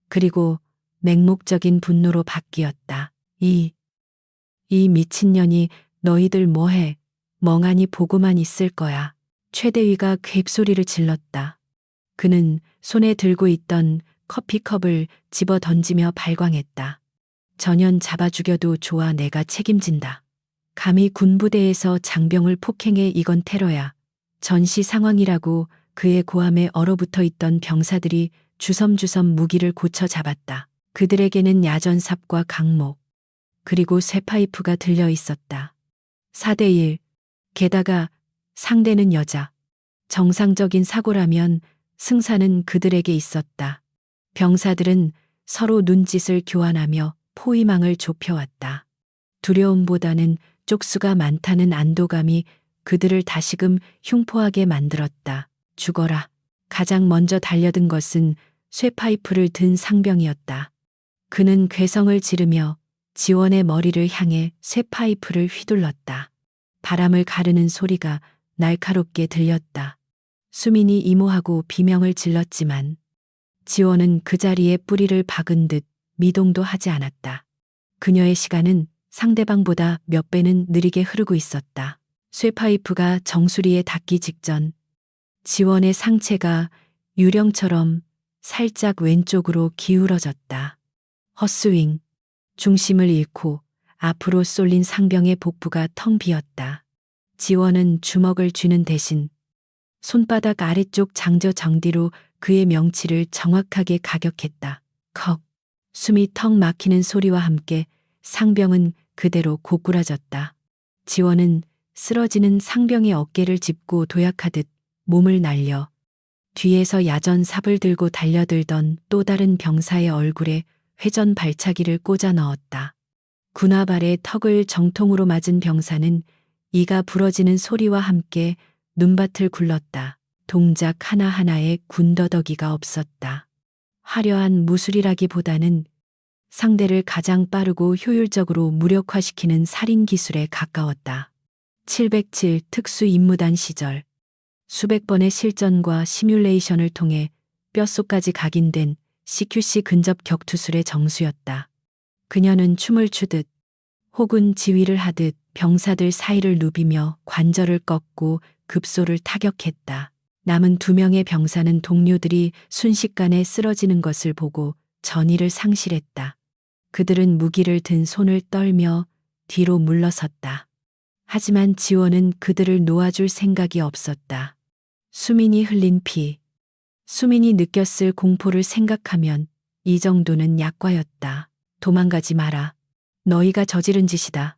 그리고 맹목적인 분노로 바뀌었다. 이 미친년이 너희들 뭐해? 멍하니 보고만 있을 거야. 최대위가 괭소리를 질렀다. 그는 손에 들고 있던 커피컵을 집어 던지며 발광했다. 전연 잡아 죽여도 좋아 내가 책임진다. 감히 군부대에서 장병을 폭행해 이건 테러야. 전시 상황이라고 그의 고함에 얼어붙어 있던 병사들이 주섬주섬 무기를 고쳐 잡았다. 그들에게는 야전삽과 강목, 그리고 쇠파이프가 들려 있었다. 4대1, 게다가 상대는 여자. 정상적인 사고라면 승산은 그들에게 있었다. 병사들은 서로 눈짓을 교환하며 포위망을 좁혀왔다. 두려움보다는 쪽수가 많다는 안도감이 그들을 다시금 흉포하게 만들었다. 죽어라. 가장 먼저 달려든 것은 쇠파이프를 든 상병이었다. 그는 괴성을 지르며 지원의 머리를 향해 쇠파이프를 휘둘렀다. 바람을 가르는 소리가 날카롭게 들렸다. 수민이 이모하고 비명을 질렀지만 지원은 그 자리에 뿌리를 박은 듯 미동도 하지 않았다. 그녀의 시간은 상대방보다 몇 배는 느리게 흐르고 있었다. 쇠파이프가 정수리에 닿기 직전 지원의 상체가 유령처럼 살짝 왼쪽으로 기울어졌다. 헛스윙, 중심을 잃고 앞으로 쏠린 상병의 복부가 텅 비었다. 지원은 주먹을 쥐는 대신 손바닥 아래쪽 장저 정뒤로 그의 명치를 정확하게 가격했다. 컥, 숨이 턱 막히는 소리와 함께 상병은 그대로 고꾸라졌다. 지원은 쓰러지는 상병의 어깨를 짚고 도약하듯 몸을 날려 뒤에서 야전삽을 들고 달려들던 또 다른 병사의 얼굴에 회전 발차기를 꽂아 넣었다. 군화발에 턱을 정통으로 맞은 병사는 이가 부러지는 소리와 함께 눈밭을 굴렀다. 동작 하나하나에 군더더기가 없었다. 화려한 무술이라기보다는 상대를 가장 빠르고 효율적으로 무력화시키는 살인 기술에 가까웠다. 707 특수임무단 시절 수백 번의 실전과 시뮬레이션을 통해 뼛속까지 각인된 CQC 근접 격투술의 정수였다. 그녀는 춤을 추듯 혹은 지휘를 하듯 병사들 사이를 누비며 관절을 꺾고 급소를 타격했다. 남은 2명의 병사는 동료들이 순식간에 쓰러지는 것을 보고 전의를 상실했다. 그들은 무기를 든 손을 떨며 뒤로 물러섰다. 하지만 지원은 그들을 놓아줄 생각이 없었다. 수민이 흘린 피, 수민이 느꼈을 공포를 생각하면 이 정도는 약과였다. 도망가지 마라. 너희가 저지른 짓이다.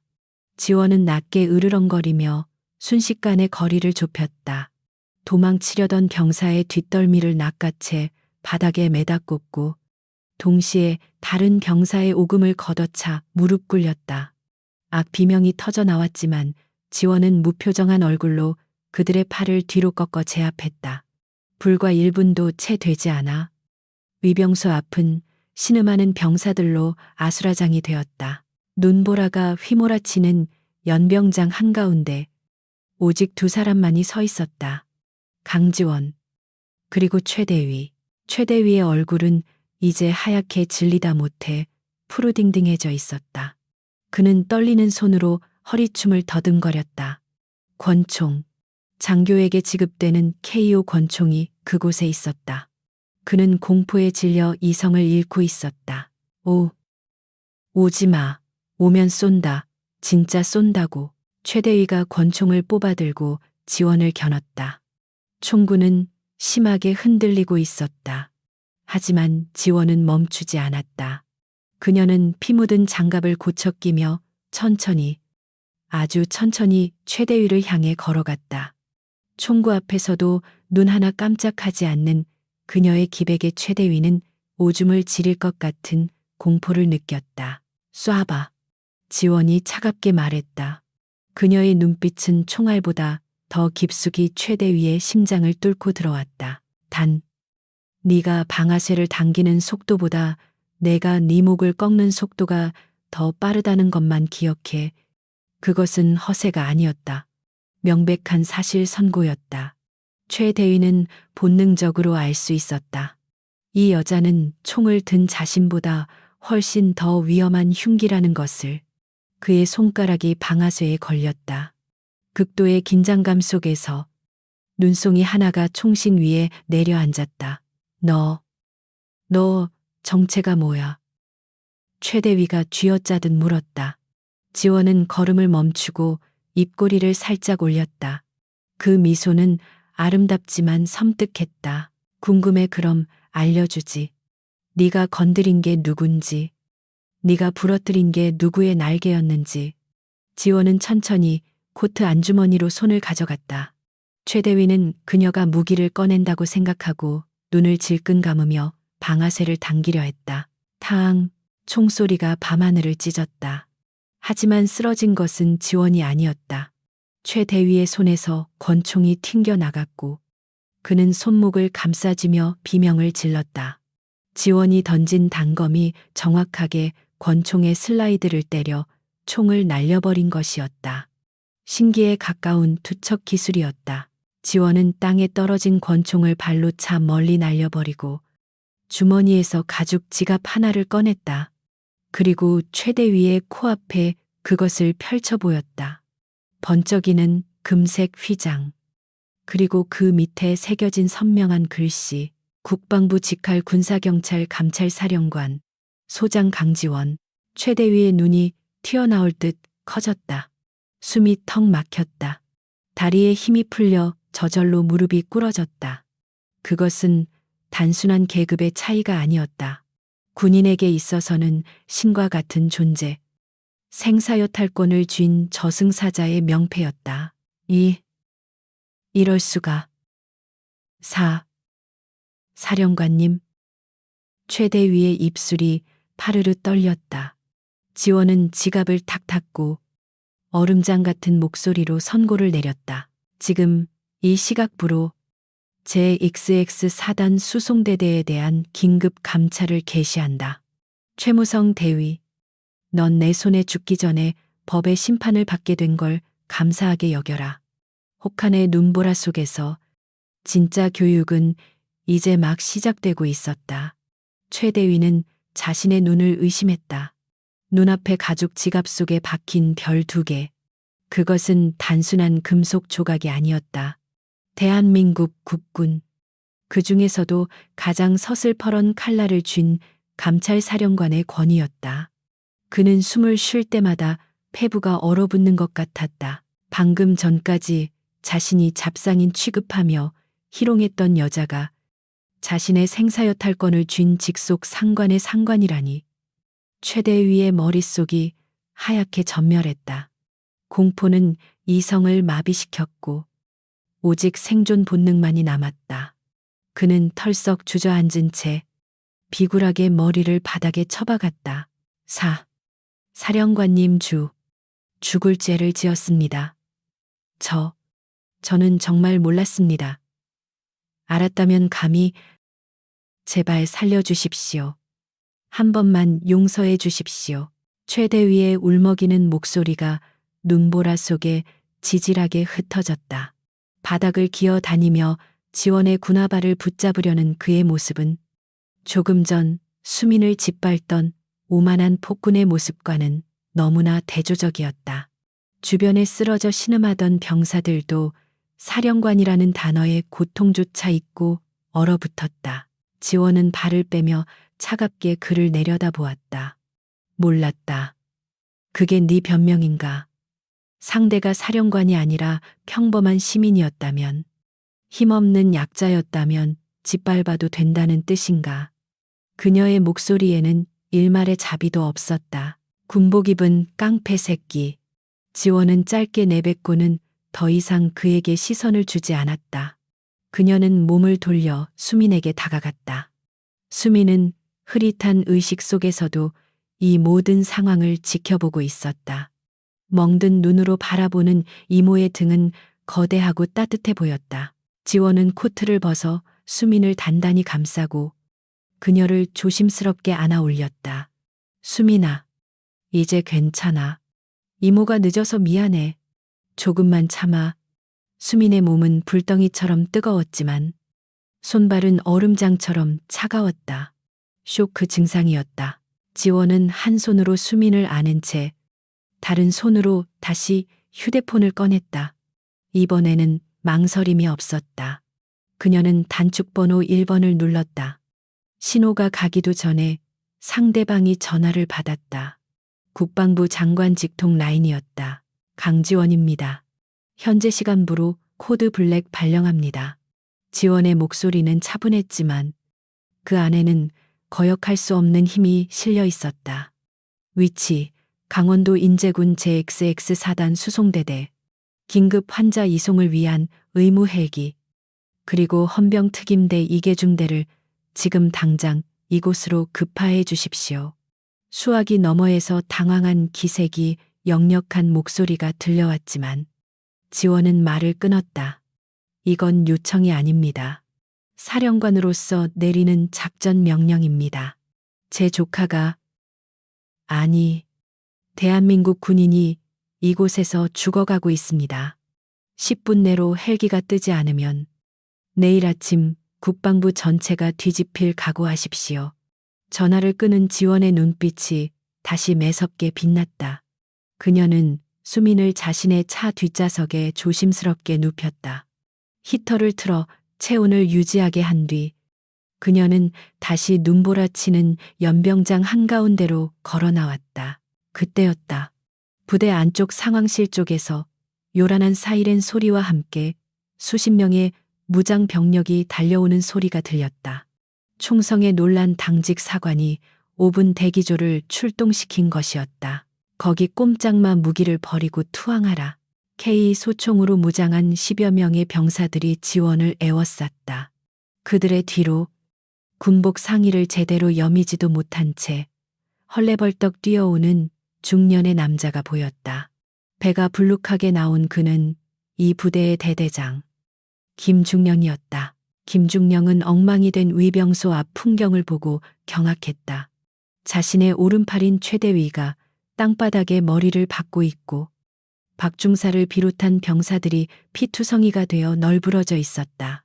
지원은 낮게 으르렁거리며 순식간에 거리를 좁혔다. 도망치려던 병사의 뒷덜미를 낚아채 바닥에 매다 꽂고 동시에 다른 병사의 오금을 걷어차 무릎 꿇렸다. 악 비명이 터져 나왔지만 지원은 무표정한 얼굴로 그들의 팔을 뒤로 꺾어 제압했다. 불과 1분도 채 되지 않아 위병소 앞은 신음하는 병사들로 아수라장이 되었다. 눈보라가 휘몰아치는 연병장 한가운데 오직 2사람만이 서 있었다. 강지원, 그리고 최대위. 최대위의 얼굴은 이제 하얗게 질리다 못해 푸르딩딩해져 있었다. 그는 떨리는 손으로 허리춤을 더듬거렸다. 권총, 장교에게 지급되는 KO 권총이 그곳에 있었다. 그는 공포에 질려 이성을 잃고 있었다. 오지 마. 오면 쏜다. 진짜 쏜다고. 최대위가 권총을 뽑아들고 지원을 겨눴다. 총구는 심하게 흔들리고 있었다. 하지만 지원은 멈추지 않았다. 그녀는 피 묻은 장갑을 고쳐 끼며 천천히, 아주 천천히 최대위를 향해 걸어갔다. 총구 앞에서도 눈 하나 깜짝하지 않는 그녀의 기백에 최대위는 오줌을 지릴 것 같은 공포를 느꼈다. 쏴봐. 지원이 차갑게 말했다. 그녀의 눈빛은 총알보다 더 깊숙이 최대위의 심장을 뚫고 들어왔다. 단, 네가 방아쇠를 당기는 속도보다 내가 네 목을 꺾는 속도가 더 빠르다는 것만 기억해. 그것은 허세가 아니었다. 명백한 사실 선고였다. 최대위는 본능적으로 알 수 있었다. 이 여자는 총을 든 자신보다 훨씬 더 위험한 흉기라는 것을. 그의 손가락이 방아쇠에 걸렸다. 극도의 긴장감 속에서 눈송이 하나가 총신 위에 내려앉았다. 너 정체가 뭐야? 최대위가 쥐어짜듯 물었다. 지원은 걸음을 멈추고 입꼬리를 살짝 올렸다. 그 미소는 아름답지만 섬뜩했다. 궁금해. 그럼 알려주지. 네가 건드린 게 누군지, 네가 부러뜨린 게 누구의 날개였는지. 지원은 천천히 코트 안주머니로 손을 가져갔다. 최대위는 그녀가 무기를 꺼낸다고 생각하고 눈을 질끈 감으며 방아쇠를 당기려 했다. 탕, 총소리가 밤하늘을 찢었다. 하지만 쓰러진 것은 지원이 아니었다. 최대위의 손에서 권총이 튕겨 나갔고 그는 손목을 감싸쥐며 비명을 질렀다. 지원이 던진 단검이 정확하게 권총의 슬라이드를 때려 총을 날려버린 것이었다. 신기에 가까운 투척 기술이었다. 지원은 땅에 떨어진 권총을 발로 차 멀리 날려버리고 주머니에서 가죽 지갑 하나를 꺼냈다. 그리고 최대위의 코앞에 그것을 펼쳐 보였다. 번쩍이는 금색 휘장. 그리고 그 밑에 새겨진 선명한 글씨. 국방부 직할 군사경찰 감찰사령관 소장 강지원. 최대위의 눈이 튀어나올 듯 커졌다. 숨이 턱 막혔다. 다리에 힘이 풀려 저절로 무릎이 꿇어졌다. 그것은 단순한 계급의 차이가 아니었다. 군인에게 있어서는 신과 같은 존재. 생사여탈권을 쥔 저승사자의 명패였다. 이럴 수가. 사령관님. 최대위의 입술이 파르르 떨렸다. 지원은 지갑을 탁 닫고 얼음장 같은 목소리로 선고를 내렸다. 지금 이 시각부로 제 XX4단 수송대대에 대한 긴급 감찰을 개시한다. 최무성 대위, 넌 내 손에 죽기 전에 법의 심판을 받게 된 걸 감사하게 여겨라. 혹한의 눈보라 속에서 진짜 교육은 이제 막 시작되고 있었다. 최대위는 자신의 눈을 의심했다. 눈앞에 가죽 지갑 속에 박힌 별 2개. 그것은 단순한 금속 조각이 아니었다. 대한민국 국군. 그 중에서도 가장 서슬퍼런 칼날을 쥔 감찰사령관의 권위였다. 그는 숨을 쉴 때마다 폐부가 얼어붙는 것 같았다. 방금 전까지 자신이 잡상인 취급하며 희롱했던 여자가 자신의 생사여탈권을 쥔 직속 상관의 상관이라니. 최대위의 머릿속이 하얗게 전멸했다. 공포는 이성을 마비시켰고 오직 생존 본능만이 남았다. 그는 털썩 주저앉은 채 비굴하게 머리를 바닥에 쳐박았다. 사령관님 죽을 죄를 지었습니다. 저는 정말 몰랐습니다. 알았다면 감히 제발 살려주십시오. 한 번만 용서해 주십시오. 최대위의 울먹이는 목소리가 눈보라 속에 지질하게 흩어졌다. 바닥을 기어 다니며 지원의 군화발을 붙잡으려는 그의 모습은 조금 전 수민을 짓밟던 오만한 폭군의 모습과는 너무나 대조적이었다. 주변에 쓰러져 신음하던 병사들도 사령관이라는 단어에 고통조차 잊고 얼어붙었다. 지원은 발을 빼며 차갑게 그를 내려다보았다. 몰랐다. 그게 네 변명인가? 상대가 사령관이 아니라 평범한 시민이었다면, 힘없는 약자였다면 짓밟아도 된다는 뜻인가? 그녀의 목소리에는 일말의 자비도 없었다. 군복 입은 깡패 새끼. 지원은 짧게 내뱉고는 더 이상 그에게 시선을 주지 않았다. 그녀는 몸을 돌려 수민에게 다가갔다. 수민은 흐릿한 의식 속에서도 이 모든 상황을 지켜보고 있었다. 멍든 눈으로 바라보는 이모의 등은 거대하고 따뜻해 보였다. 지원은 코트를 벗어 수민을 단단히 감싸고 그녀를 조심스럽게 안아 올렸다. 수민아, 이제 괜찮아. 이모가 늦어서 미안해. 조금만 참아. 수민의 몸은 불덩이처럼 뜨거웠지만 손발은 얼음장처럼 차가웠다. 쇼크 증상이었다. 지원은 한 손으로 수민을 안은 채 다른 손으로 다시 휴대폰을 꺼냈다. 이번에는 망설임이 없었다. 그녀는 단축번호 1번을 눌렀다. 신호가 가기도 전에 상대방이 전화를 받았다. 국방부 장관 직통 라인이었다. 강지원입니다. 현재 시간부로 코드 블랙 발령합니다. 지원의 목소리는 차분했지만 그 안에는 거역할 수 없는 힘이 실려 있었다. 위치, 강원도 인제군 JXX 4단 수송대대. 긴급 환자 이송을 위한 의무 헬기. 그리고 헌병특임대 이계중대를 지금 당장 이곳으로 급파해 주십시오. 수화기 너머에서 당황한 기색이 역력한 목소리가 들려왔지만 지원은 말을 끊었다. 이건 요청이 아닙니다. 사령관으로서 내리는 작전 명령입니다. 제 조카가, 아니, 대한민국 군인이 이곳에서 죽어가고 있습니다. 10분 내로 헬기가 뜨지 않으면 내일 아침 국방부 전체가 뒤집힐 각오하십시오. 전화를 끄는 지원의 눈빛이 다시 매섭게 빛났다. 그녀는 수민을 자신의 차 뒷좌석에 조심스럽게 눕혔다. 히터를 틀어 체온을 유지하게 한 뒤 그녀는 다시 눈보라치는 연병장 한가운데로 걸어 나왔다. 그때였다. 부대 안쪽 상황실 쪽에서 요란한 사이렌 소리와 함께 수십 명의 무장 병력이 달려오는 소리가 들렸다. 충성에 놀란 당직 사관이 5분 대기조를 출동시킨 것이었다. 거기 꼼짝마 무기를 버리고 투항하라. K 소총으로 무장한 10여 명의 병사들이 지원을 에워쌌다. 그들의 뒤로 군복 상의를 제대로 여미지도 못한 채 헐레벌떡 뛰어오는 중년의 남자가 보였다. 배가 불룩하게 나온 그는 이 부대의 대대장 김중령이었다. 김중령은 엉망이 된 위병소 앞 풍경을 보고 경악했다. 자신의 오른팔인 최대위가 땅바닥에 머리를 박고 있고 박중사를 비롯한 병사들이 피투성이가 되어 널브러져 있었다.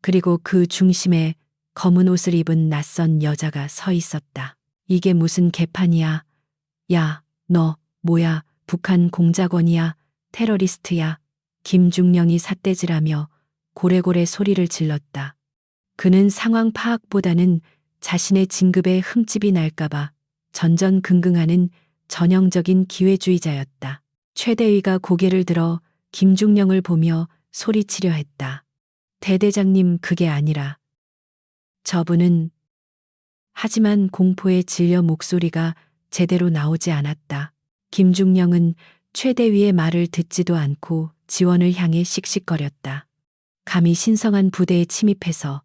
그리고 그 중심에 검은 옷을 입은 낯선 여자가 서 있었다. 이게 무슨 개판이야? 야, 너 뭐야? 북한 공작원이야? 테러리스트야? 김중령이 삿대질하며 고래고래 소리를 질렀다. 그는 상황 파악보다는 자신의 진급에 흠집이 날까봐 전전긍긍하는 전형적인 기회주의자였다. 최대위가 고개를 들어 김중령을 보며 소리치려 했다. 대대장님, 그게 아니라. 저분은. 하지만 공포에 질려 목소리가 제대로 나오지 않았다. 김중령은 최대위의 말을 듣지도 않고 지원을 향해 씩씩거렸다. 감히 신성한 부대에 침입해서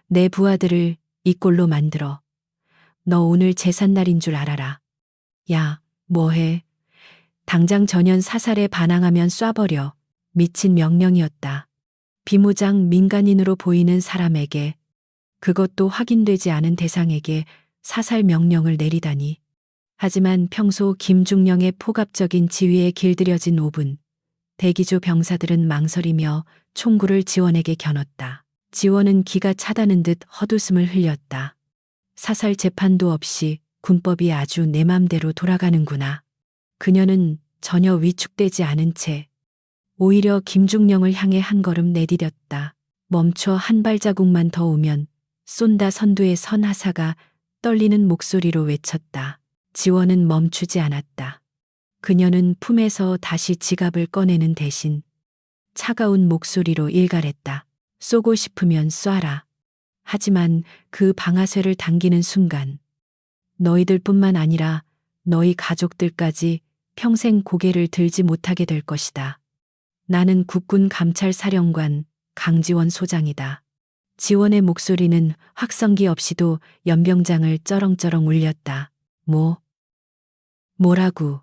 내 부하들을 이 꼴로 만들어. 너 오늘 제삿날인 줄 알아라. 야, 뭐해? 당장 전현 사살에 반항하면 쏴버려. 미친 명령이었다. 비무장 민간인으로 보이는 사람에게, 그것도 확인되지 않은 대상에게 사살 명령을 내리다니. 하지만 평소 김중령의 포갑적인 지휘에 길들여진 5분, 대기조 병사들은 망설이며 총구를 지원에게 겨눴다. 지원은 기가 차다는 듯 헛웃음을 흘렸다. 사살 재판도 없이 군법이 아주 내 맘대로 돌아가는구나. 그녀는 전혀 위축되지 않은 채 오히려 김중령을 향해 한 걸음 내디뎠다. 멈춰 한 발자국만 더 오면 쏜다. 선두에 선 하사가 떨리는 목소리로 외쳤다. 지원은 멈추지 않았다. 그녀는 품에서 다시 지갑을 꺼내는 대신 차가운 목소리로 일갈했다. 쏘고 싶으면 쏴라. 하지만 그 방아쇠를 당기는 순간 너희들뿐만 아니라 너희 가족들까지 평생 고개를 들지 못하게 될 것이다. 나는 국군 감찰사령관 강지원 소장이다. 지원의 목소리는 확성기 없이도 연병장을 쩌렁쩌렁 울렸다. 뭐라고?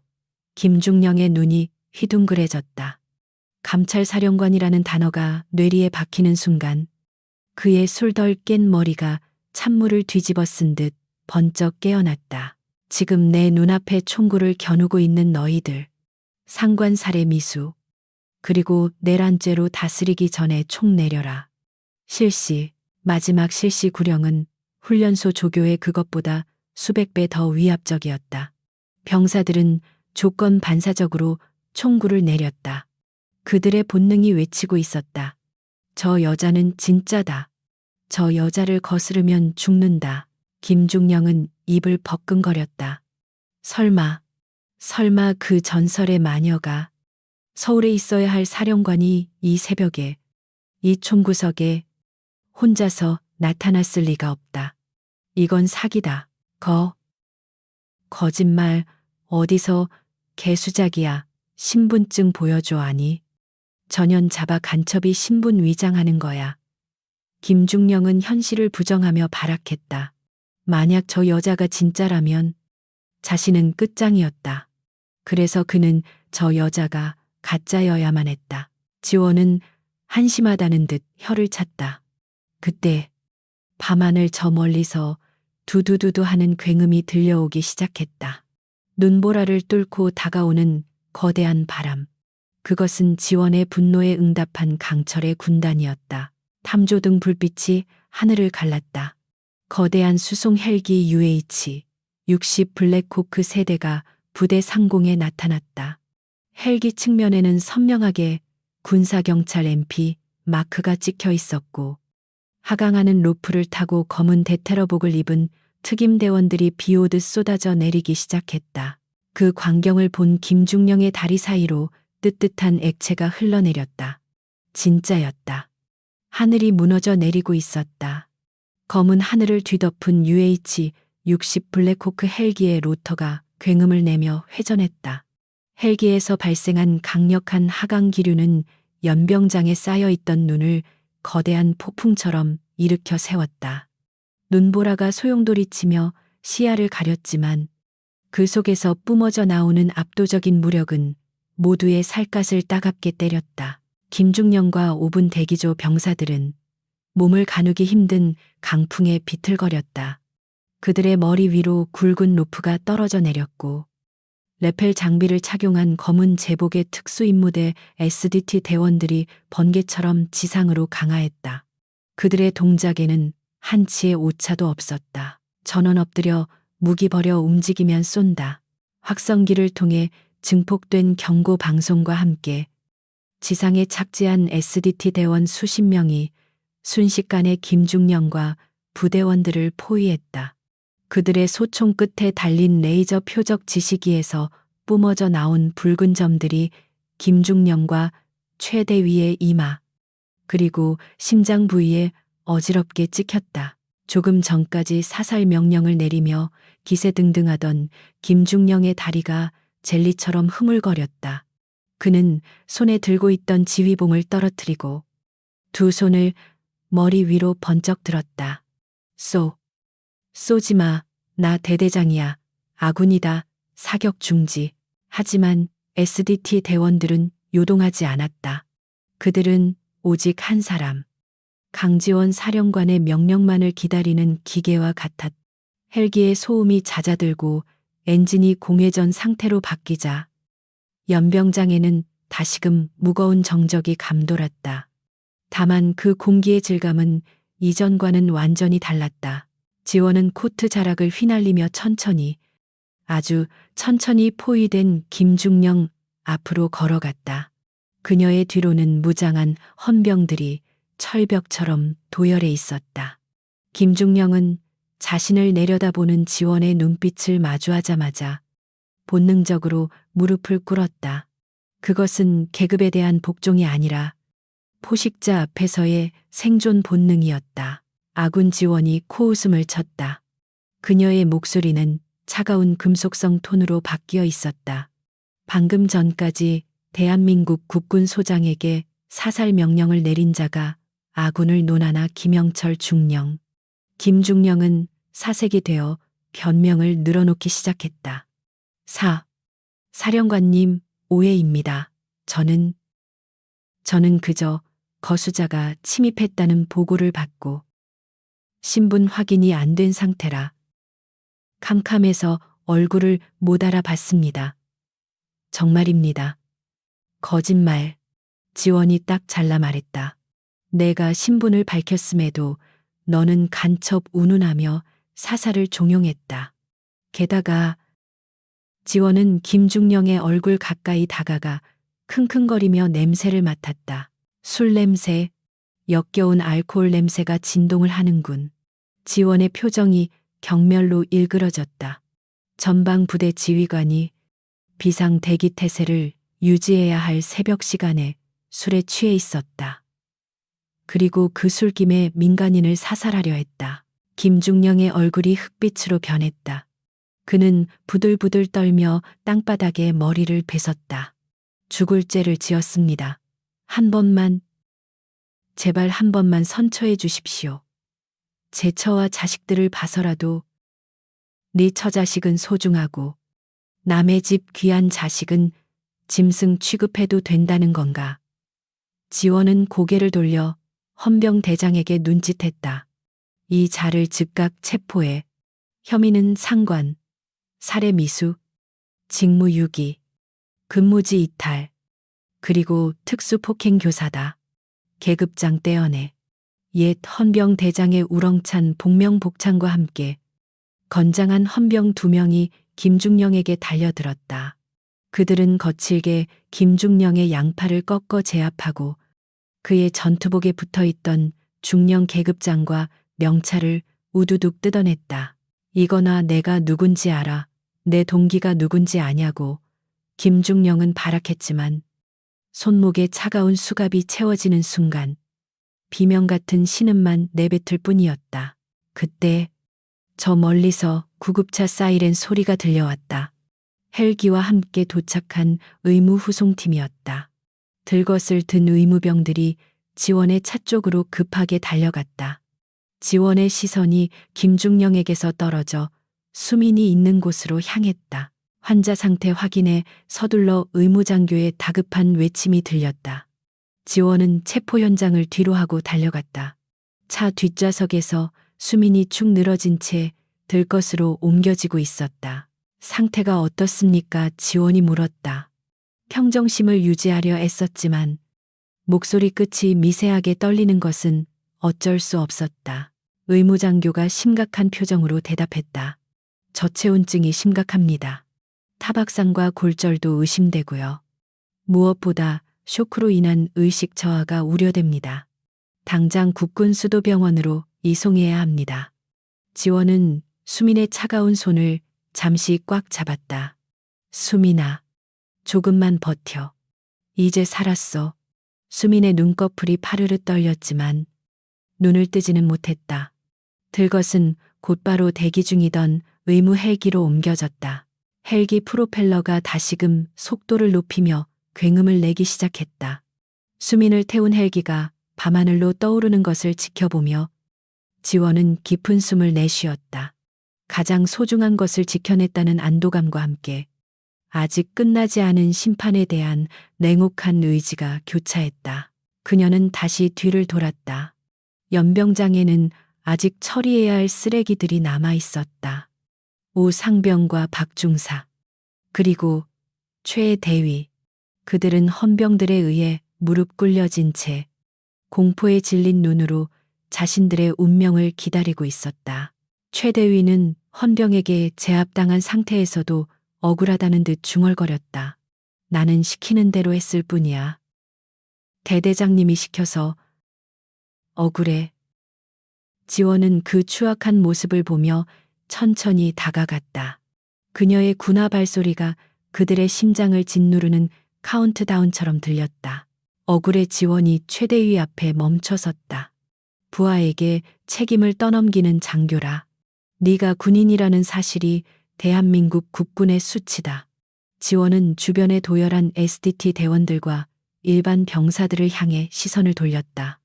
김중령의 눈이 휘둥그레졌다. 감찰사령관이라는 단어가 뇌리에 박히는 순간 그의 술덜 깬 머리가 찬물을 뒤집어 쓴 듯 번쩍 깨어났다. 지금 내 눈앞에 총구를 겨누고 있는 너희들. 상관 살해 미수. 그리고 내란죄로 다스리기 전에 총 내려라. 실시, 마지막 실시 구령은 훈련소 조교의 그것보다 수백 배 더 위압적이었다. 병사들은 조건 반사적으로 총구를 내렸다. 그들의 본능이 외치고 있었다. 저 여자는 진짜다. 저 여자를 거스르면 죽는다. 김중령은 입을 버끈거렸다. 설마 그 전설의 마녀가 서울에 있어야 할 사령관이 이 새벽에 이 총구석에 혼자서 나타났을 리가 없다. 이건 사기다. 거짓말. 어디서 개수작이야. 신분증 보여줘. 아니. 전현 잡아 간첩이 신분 위장하는 거야. 김중령은 현실을 부정하며 발악했다. 만약 저 여자가 진짜라면 자신은 끝장이었다. 그래서 그는 저 여자가 가짜여야만 했다. 지원은 한심하다는 듯 혀를 찼다. 그때 밤하늘 저 멀리서 두두두두 하는 굉음이 들려오기 시작했다. 눈보라를 뚫고 다가오는 거대한 바람. 그것은 지원의 분노에 응답한 강철의 군단이었다. 탐조등 불빛이 하늘을 갈랐다. 거대한 수송 헬기 UH-60 블랙호크 세대가 부대 상공에 나타났다. 헬기 측면에는 선명하게 군사경찰 MP 마크가 찍혀 있었고 하강하는 로프를 타고 검은 대테러복을 입은 특임대원들이 비오듯 쏟아져 내리기 시작했다. 그 광경을 본 김중령의 다리 사이로 뜨뜻한 액체가 흘러내렸다. 진짜였다. 하늘이 무너져 내리고 있었다. 검은 하늘을 뒤덮은 UH-60 블랙호크 헬기의 로터가 굉음을 내며 회전했다. 헬기에서 발생한 강력한 하강 기류는 연병장에 쌓여있던 눈을 거대한 폭풍처럼 일으켜 세웠다. 눈보라가 소용돌이치며 시야를 가렸지만 그 속에서 뿜어져 나오는 압도적인 무력은 모두의 살갗을 따갑게 때렸다. 김중령과 5분 대기조 병사들은 몸을 가누기 힘든 강풍에 비틀거렸다. 그들의 머리 위로 굵은 로프가 떨어져 내렸고 레펠 장비를 착용한 검은 제복의 특수임무대 SDT 대원들이 번개처럼 지상으로 강하했다. 그들의 동작에는 한치의 오차도 없었다. 전원 엎드려 무기 버려 움직이면 쏜다. 확성기를 통해 증폭된 경고 방송과 함께 지상에 착지한 SDT 대원 수십 명이 순식간에 김중령과 부대원들을 포위했다. 그들의 소총 끝에 달린 레이저 표적 지시기에서 뿜어져 나온 붉은 점들이 김중령과 최대위의 이마, 그리고 심장 부위에 어지럽게 찍혔다. 조금 전까지 사살 명령을 내리며 기세등등하던 김중령의 다리가 젤리처럼 흐물거렸다. 그는 손에 들고 있던 지휘봉을 떨어뜨리고 두 손을 머리 위로 번쩍 들었다. 쏘지 마. 나 대대장이야. 아군이다. 사격 중지. 하지만 SDT 대원들은 요동하지 않았다. 그들은 오직 한 사람, 강지원 사령관의 명령만을 기다리는 기계와 같았다. 헬기의 소음이 잦아들고 엔진이 공회전 상태로 바뀌자 연병장에는 다시금 무거운 정적이 감돌았다. 다만 그 공기의 질감은 이전과는 완전히 달랐다. 지원은 코트 자락을 휘날리며 천천히, 아주 천천히 포위된 김중령 앞으로 걸어갔다. 그녀의 뒤로는 무장한 헌병들이 철벽처럼 도열해 있었다. 김중령은 자신을 내려다보는 지원의 눈빛을 마주하자마자 본능적으로 무릎을 꿇었다. 그것은 계급에 대한 복종이 아니라 포식자 앞에서의 생존 본능이었다. 아군 지원이 코웃음을 쳤다. 그녀의 목소리는 차가운 금속성 톤으로 바뀌어 있었다. 방금 전까지 대한민국 국군 소장에게 사살 명령을 내린 자가 아군을 논하나 김영철 중령. 김중령은 사색이 되어 변명을 늘어놓기 시작했다. 사령관님, 오해입니다. 저는 그저 거수자가 침입했다는 보고를 받고 신분 확인이 안 된 상태라 캄캄해서 얼굴을 못 알아봤습니다. 정말입니다. 거짓말. 지원이 딱 잘라 말했다. 내가 신분을 밝혔음에도 너는 간첩 운운하며 사살을 종용했다. 게다가 지원은 김중령의 얼굴 가까이 다가가 킁킁거리며 냄새를 맡았다. 술 냄새, 역겨운 알코올 냄새가 진동을 하는군. 지원의 표정이 경멸로 일그러졌다. 전방 부대 지휘관이 비상 대기 태세를 유지해야 할 새벽 시간에 술에 취해 있었다. 그리고 그 술김에 민간인을 사살하려 했다. 김중령의 얼굴이 흑빛으로 변했다. 그는 부들부들 떨며 땅바닥에 머리를 뱉었다. 죽을 죄를 지었습니다. 한 번만, 제발 한 번만 선처해 주십시오. 제 처와 자식들을 봐서라도 네 처자식은 소중하고 남의 집 귀한 자식은 짐승 취급해도 된다는 건가. 지원은 고개를 돌려 헌병 대장에게 눈짓했다. 이 자를 즉각 체포해. 혐의는 상관, 살해 미수, 직무유기, 근무지 이탈, 그리고 특수폭행 교사다. 계급장 떼어내. 옛 헌병 대장의 우렁찬 복명복창과 함께 건장한 헌병 2명이 김중령에게 달려들었다. 그들은 거칠게 김중령의 양팔을 꺾어 제압하고 그의 전투복에 붙어있던 중령 계급장과 명찰을 우두둑 뜯어냈다. 이거나 내가 누군지 알아. 내 동기가 누군지 아냐고 김중령은 발악했지만 손목에 차가운 수갑이 채워지는 순간 비명 같은 신음만 내뱉을 뿐이었다. 그때 저 멀리서 구급차 사이렌 소리가 들려왔다. 헬기와 함께 도착한 의무 후송팀이었다. 들것을 든 의무병들이 지원의 차 쪽으로 급하게 달려갔다. 지원의 시선이 김중령에게서 떨어져 수민이 있는 곳으로 향했다. 환자 상태 확인에 서둘러 의무장교의 다급한 외침이 들렸다. 지원은 체포 현장을 뒤로하고 달려갔다. 차 뒷좌석에서 수민이 축 늘어진 채 들것으로 옮겨지고 있었다. 상태가 어떻습니까? 지원이 물었다. 평정심을 유지하려 애썼지만 목소리 끝이 미세하게 떨리는 것은 어쩔 수 없었다. 의무장교가 심각한 표정으로 대답했다. 저체온증이 심각합니다. 타박상과 골절도 의심되고요. 무엇보다 쇼크로 인한 의식 저하가 우려됩니다. 당장 국군 수도병원으로 이송해야 합니다. 지원은 수민의 차가운 손을 잠시 꽉 잡았다. 수민아, 조금만 버텨. 이제 살았어. 수민의 눈꺼풀이 파르르 떨렸지만 눈을 뜨지는 못했다. 들것은 곧바로 대기 중이던 의무 헬기로 옮겨졌다. 헬기 프로펠러가 다시금 속도를 높이며 굉음을 내기 시작했다. 수민을 태운 헬기가 밤하늘로 떠오르는 것을 지켜보며 지원은 깊은 숨을 내쉬었다. 가장 소중한 것을 지켜냈다는 안도감과 함께 아직 끝나지 않은 심판에 대한 냉혹한 의지가 교차했다. 그녀는 다시 뒤를 돌았다. 연병장에는 아직 처리해야 할 쓰레기들이 남아 있었다. 오상병과 박중사, 그리고 최대위. 그들은 헌병들에 의해 무릎 꿇려진 채 공포에 질린 눈으로 자신들의 운명을 기다리고 있었다. 최대위는 헌병에게 제압당한 상태에서도 억울하다는 듯 중얼거렸다. 나는 시키는 대로 했을 뿐이야. 대대장님이 시켜서 억울해. 지원은 그 추악한 모습을 보며 천천히 다가갔다. 그녀의 군화 발소리가 그들의 심장을 짓누르는 카운트다운처럼 들렸다. 억울해. 지원이 최대위 앞에 멈춰섰다. 부하에게 책임을 떠넘기는 장교라. 네가 군인이라는 사실이 대한민국 국군의 수치다. 지원은 주변에 도열한 SDT 대원들과 일반 병사들을 향해 시선을 돌렸다.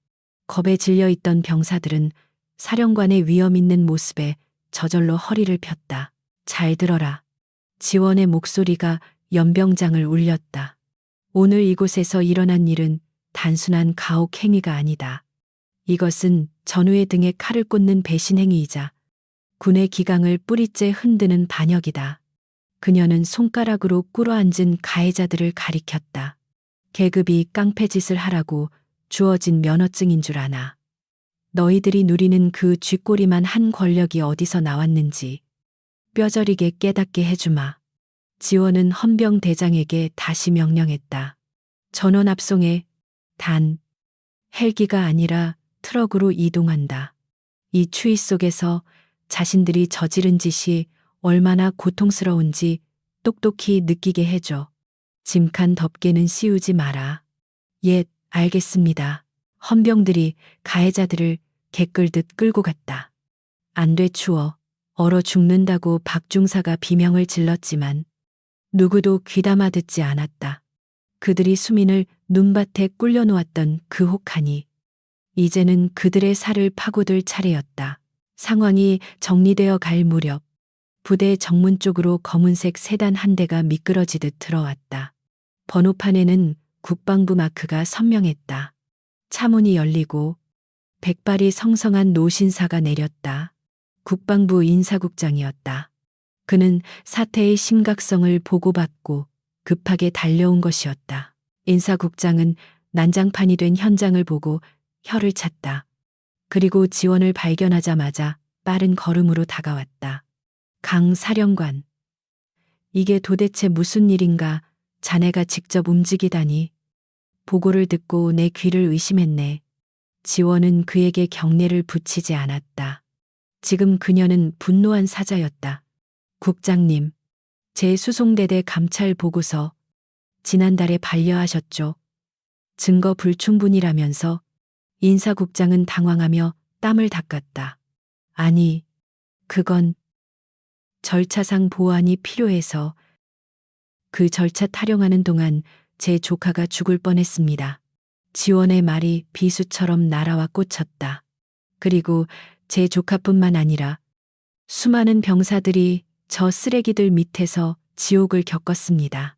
겁에 질려있던 병사들은 사령관의 위험 있는 모습에 저절로 허리를 폈다. 잘 들어라. 지원의 목소리가 연병장을 울렸다. 오늘 이곳에서 일어난 일은 단순한 가혹 행위가 아니다. 이것은 전우의 등에 칼을 꽂는 배신 행위이자 군의 기강을 뿌리째 흔드는 반역이다. 그녀는 손가락으로 꿇어앉은 가해자들을 가리켰다. 계급이 깡패짓을 하라고 주어진 면허증인 줄 아나. 너희들이 누리는 그 쥐꼬리만 한 권력이 어디서 나왔는지 뼈저리게 깨닫게 해주마. 지원은 헌병 대장에게 다시 명령했다. 전원 앞송에 단 헬기가 아니라 트럭으로 이동한다. 이 추위 속에서 자신들이 저지른 짓이 얼마나 고통스러운지 똑똑히 느끼게 해줘. 짐칸 덮개는 씌우지 마라. 예, 알겠습니다. 헌병들이 가해자들을 개끌듯 끌고 갔다. 안 돼 추워. 얼어 죽는다고 박중사가 비명을 질렀지만 누구도 귀담아 듣지 않았다. 그들이 수민을 눈밭에 꿀려놓았던 그 혹한이 이제는 그들의 살을 파고들 차례였다. 상황이 정리되어 갈 무렵 부대 정문 쪽으로 검은색 세단 한 대가 미끄러지듯 들어왔다. 번호판에는 국방부 마크가 선명했다. 차문이 열리고 백발이 성성한 노신사가 내렸다. 국방부 인사국장이었다. 그는 사태의 심각성을 보고받고 급하게 달려온 것이었다. 인사국장은 난장판이 된 현장을 보고 혀를 찼다. 그리고 지원을 발견하자마자 빠른 걸음으로 다가왔다. 강 사령관. 이게 도대체 무슨 일인가? 자네가 직접 움직이다니. 보고를 듣고 내 귀를 의심했네. 지원은 그에게 경례를 붙이지 않았다. 지금 그녀는 분노한 사자였다. 국장님, 제 수송대대 감찰 보고서 지난달에 반려하셨죠. 증거 불충분이라면서. 인사국장은 당황하며 땀을 닦았다. 아니, 그건 절차상 보완이 필요해서. 그 절차 타령하는 동안 제 조카가 죽을 뻔했습니다. 지원의 말이 비수처럼 날아와 꽂혔다. 그리고 제 조카뿐만 아니라 수많은 병사들이 저 쓰레기들 밑에서 지옥을 겪었습니다.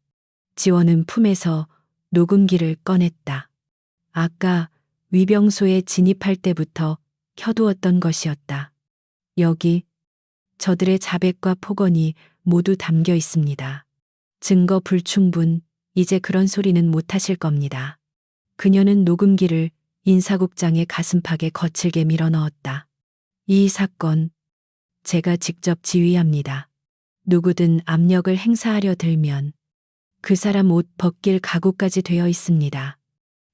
지원은 품에서 녹음기를 꺼냈다. 아까 위병소에 진입할 때부터 켜두었던 것이었다. 여기 저들의 자백과 폭언이 모두 담겨 있습니다. 증거 불충분, 이제 그런 소리는 못하실 겁니다. 그녀는 녹음기를 인사국장의 가슴팍에 거칠게 밀어넣었다. 이 사건 제가 직접 지휘합니다. 누구든 압력을 행사하려 들면 그 사람 옷 벗길 각오까지 되어 있습니다.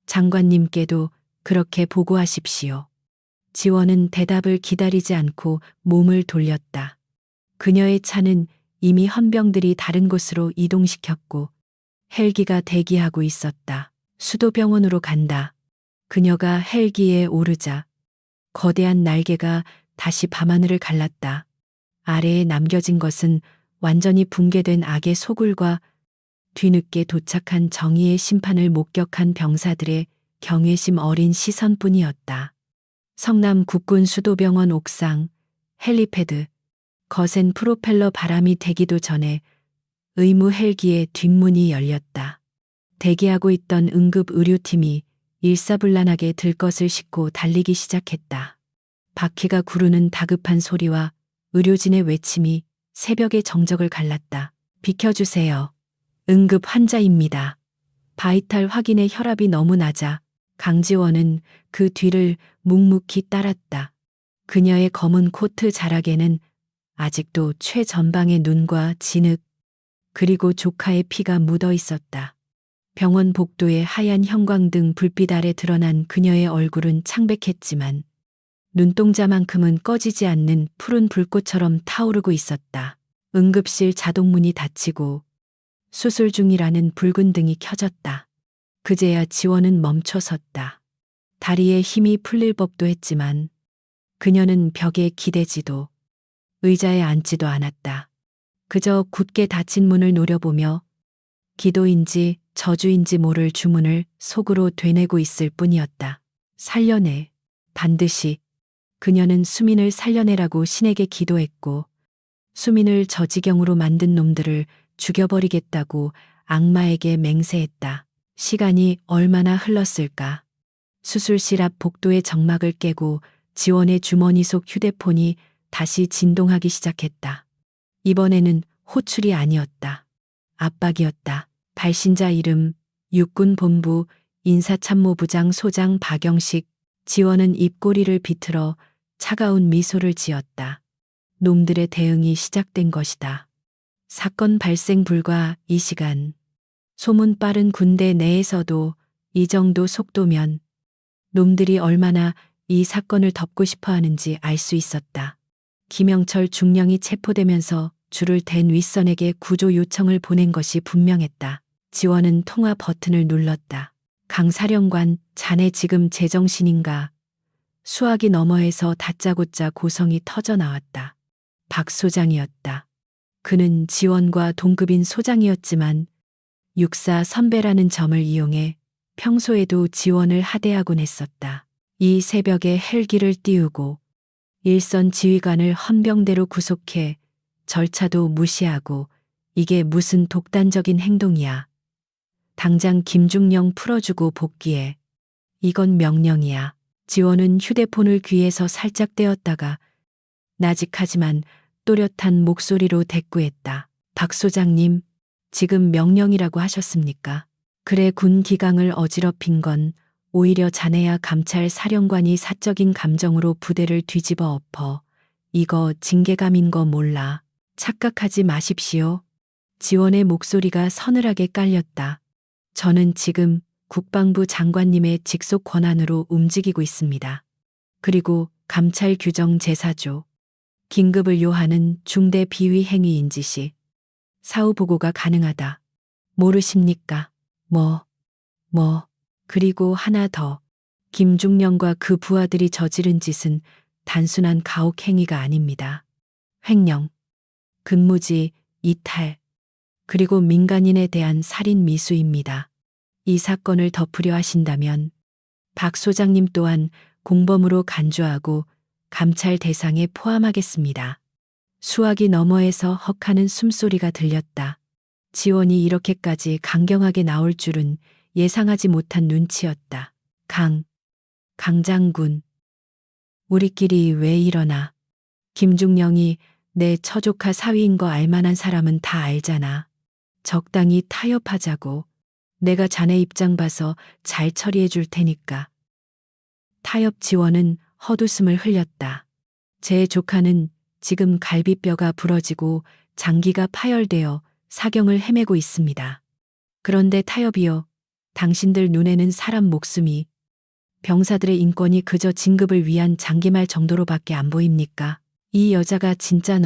장관님께도 그렇게 보고하십시오. 지원은 대답을 기다리지 않고 몸을 돌렸다. 그녀의 차는 이미 헌병들이 다른 곳으로 이동시켰고 헬기가 대기하고 있었다. 수도병원으로 간다. 그녀가 헬기에 오르자 거대한 날개가 다시 밤하늘을 갈랐다. 아래에 남겨진 것은 완전히 붕괴된 악의 소굴과 뒤늦게 도착한 정의의 심판을 목격한 병사들의 경외심 어린 시선뿐이었다. 성남 국군 수도병원 옥상, 헬리패드, 거센 프로펠러 바람이 되기도 전에 의무 헬기의 뒷문이 열렸다. 대기하고 있던 응급 의료팀이 일사불란하게 들것을 싣고 달리기 시작했다. 바퀴가 구르는 다급한 소리와 의료진의 외침이 새벽의 정적을 갈랐다. 비켜주세요. 응급 환자입니다. 바이탈 확인의 혈압이 너무 낮아 강지원은 그 뒤를 묵묵히 따랐다. 그녀의 검은 코트 자락에는 아직도 최전방의 눈과 진흙, 그리고 조카의 피가 묻어 있었다. 병원 복도의 하얀 형광등 불빛 아래 드러난 그녀의 얼굴은 창백했지만 눈동자만큼은 꺼지지 않는 푸른 불꽃처럼 타오르고 있었다. 응급실 자동문이 닫히고 수술 중이라는 붉은 등이 켜졌다. 그제야 지원은 멈춰섰다. 다리에 힘이 풀릴 법도 했지만 그녀는 벽에 기대지도 의자에 앉지도 않았다. 그저 굳게 닫힌 문을 노려보며 기도인지 저주인지 모를 주문을 속으로 되뇌고 있을 뿐이었다. 살려내. 반드시. 그녀는 수민을 살려내라고 신에게 기도했고 수민을 저 지경으로 만든 놈들을 죽여버리겠다고 악마에게 맹세했다. 시간이 얼마나 흘렀을까. 수술실 앞 복도의 정막을 깨고 지원의 주머니 속 휴대폰이 다시 진동하기 시작했다. 이번에는 호출이 아니었다. 압박이었다. 발신자 이름 육군본부 인사참모부장 소장 박영식. 지원은 입꼬리를 비틀어 차가운 미소를 지었다. 놈들의 대응이 시작된 것이다. 사건 발생 불과 이 시간. 소문 빠른 군대 내에서도 이 정도 속도면 놈들이 얼마나 이 사건을 덮고 싶어 하는지 알 수 있었다. 김영철 중령이 체포되면서 줄을 댄 윗선에게 구조 요청을 보낸 것이 분명했다. 지원은 통화 버튼을 눌렀다. 강 사령관, 자네 지금 제정신인가? 수화기 너머에서 다짜고짜 고성이 터져 나왔다. 박 소장이었다. 그는 지원과 동급인 소장이었지만 육사 선배라는 점을 이용해 평소에도 지원을 하대하곤 했었다. 이 새벽에 헬기를 띄우고 일선 지휘관을 헌병대로 구속해 절차도 무시하고 이게 무슨 독단적인 행동이야. 당장 김중령 풀어주고 복귀해. 이건 명령이야. 지원은 휴대폰을 귀에서 살짝 떼었다가 나직하지만 또렷한 목소리로 대꾸했다. 박 소장님, 지금 명령이라고 하셨습니까? 그래, 군 기강을 어지럽힌 건 오히려 자네야. 감찰 사령관이 사적인 감정으로 부대를 뒤집어 엎어. 이거 징계감인 거 몰라. 착각하지 마십시오. 지원의 목소리가 서늘하게 깔렸다. 저는 지금 국방부 장관님의 직속 권한으로 움직이고 있습니다. 그리고 감찰 규정 제4조. 긴급을 요하는 중대 비위 행위인지 시 사후 보고가 가능하다. 모르십니까? 그리고 하나 더. 김중령과 그 부하들이 저지른 짓은 단순한 가혹 행위가 아닙니다. 횡령, 근무지, 이탈, 그리고 민간인에 대한 살인 미수입니다. 이 사건을 덮으려 하신다면 박 소장님 또한 공범으로 간주하고 감찰 대상에 포함하겠습니다. 수화기 너머에서 헉하는 숨소리가 들렸다. 지원이 이렇게까지 강경하게 나올 줄은 예상하지 못한 눈치였다. 강장군. 우리끼리 왜 이러나. 김중령이 내 처조카 사위인 거 알만한 사람은 다 알잖아. 적당히 타협하자고. 내가 자네 입장 봐서 잘 처리해 줄 테니까. 타협. 지원은 헛웃음을 흘렸다. 제 조카는 지금 갈비뼈가 부러지고 장기가 파열되어 사경을 헤매고 있습니다. 그런데 타협이요. 당신들 눈에는 사람 목숨이, 병사들의 인권이 그저 진급을 위한 장기말 정도로밖에 안 보입니까? 이 여자가 진짜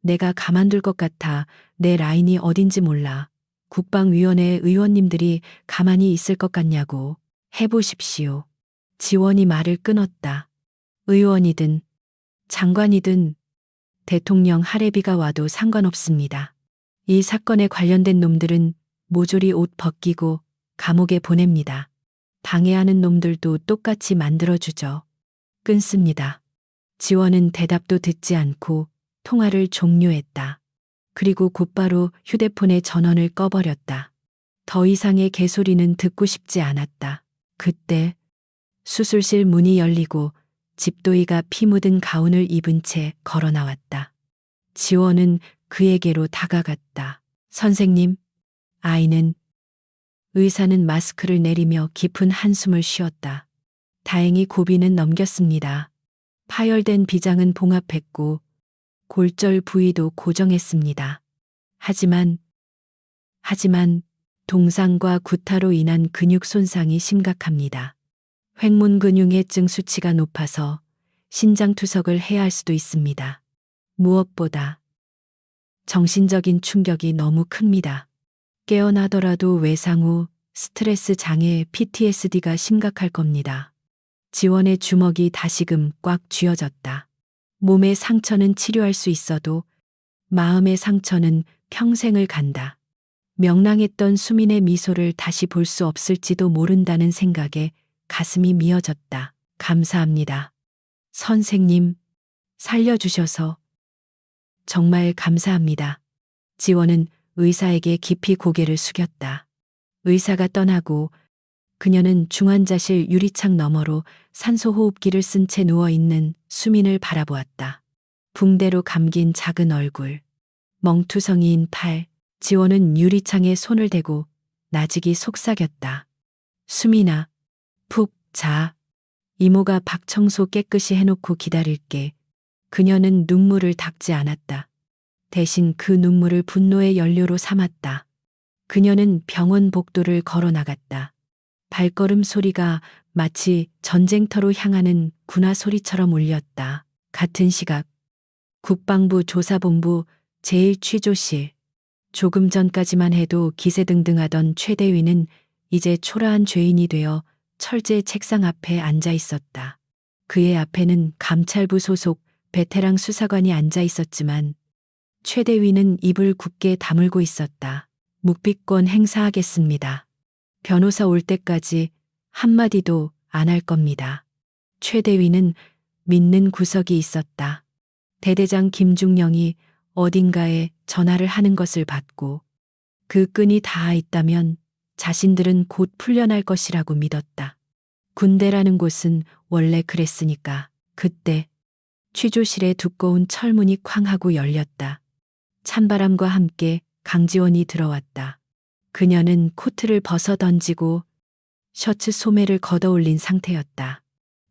내가 가만둘 것 같아. 내 라인이 어딘지 몰라. 국방위원회 의원님들이 가만히 있을 것 같냐고. 해보십시오. 지원이 말을 끊었다. 의원이든 장관이든 대통령 할애비가 와도 상관없습니다. 이 사건에 관련된 놈들은 모조리 옷 벗기고 감옥에 보냅니다. 방해하는 놈들도 똑같이 만들어주죠. 끊습니다. 지원은 대답도 듣지 않고 통화를 종료했다. 그리고 곧바로 휴대폰의 전원을 꺼버렸다. 더 이상의 개소리는 듣고 싶지 않았다. 그때 수술실 문이 열리고 집도이가 피 묻은 가운을 입은 채 걸어 나왔다. 지원은 그에게로 다가갔다. 선생님, 아이는. 의사는 마스크를 내리며 깊은 한숨을 쉬었다. 다행히 고비는 넘겼습니다. 파열된 비장은 봉합했고 골절 부위도 고정했습니다. 하지만 동상과 구타로 인한 근육 손상이 심각합니다. 횡문근육해증 수치가 높아서 신장 투석을 해야 할 수도 있습니다. 무엇보다 정신적인 충격이 너무 큽니다. 깨어나더라도 외상 후 스트레스 장애 PTSD가 심각할 겁니다. 지원의 주먹이 다시금 꽉 쥐어졌다. 몸의 상처는 치료할 수 있어도 마음의 상처는 평생을 간다. 명랑했던 수민의 미소를 다시 볼 수 없을지도 모른다는 생각에 가슴이 미어졌다. 감사합니다. 선생님, 살려주셔서 정말 감사합니다. 지원은 의사에게 깊이 고개를 숙였다. 의사가 떠나고 그녀는 중환자실 유리창 너머로 산소호흡기를 쓴 채 누워있는 수민을 바라보았다. 붕대로 감긴 작은 얼굴, 멍투성이인 팔. 지원은 유리창에 손을 대고 나직이 속삭였다. 수민아, 푹 자. 이모가 박 청소 깨끗이 해놓고 기다릴게. 그녀는 눈물을 닦지 않았다. 대신 그 눈물을 분노의 연료로 삼았다. 그녀는 병원 복도를 걸어 나갔다. 발걸음 소리가 마치 전쟁터로 향하는 군화 소리처럼 울렸다. 같은 시각 국방부 조사본부 제1취조실. 조금 전까지만 해도 기세등등하던 최대위는 이제 초라한 죄인이 되어 철제 책상 앞에 앉아 있었다. 그의 앞에는 감찰부 소속 베테랑 수사관이 앉아 있었지만 최대위는 입을 굳게 다물고 있었다. 묵비권 행사하겠습니다. 변호사 올 때까지 한마디도 안 할 겁니다. 최대위는 믿는 구석이 있었다. 대대장 김중령이 어딘가에 전화를 하는 것을 봤고 그 끈이 닿아 있다면 자신들은 곧 풀려날 것이라고 믿었다. 군대라는 곳은 원래 그랬으니까. 그때 취조실의 두꺼운 철문이 쾅 하고 열렸다. 찬바람과 함께 강지원이 들어왔다. 그녀는 코트를 벗어 던지고 셔츠 소매를 걷어올린 상태였다.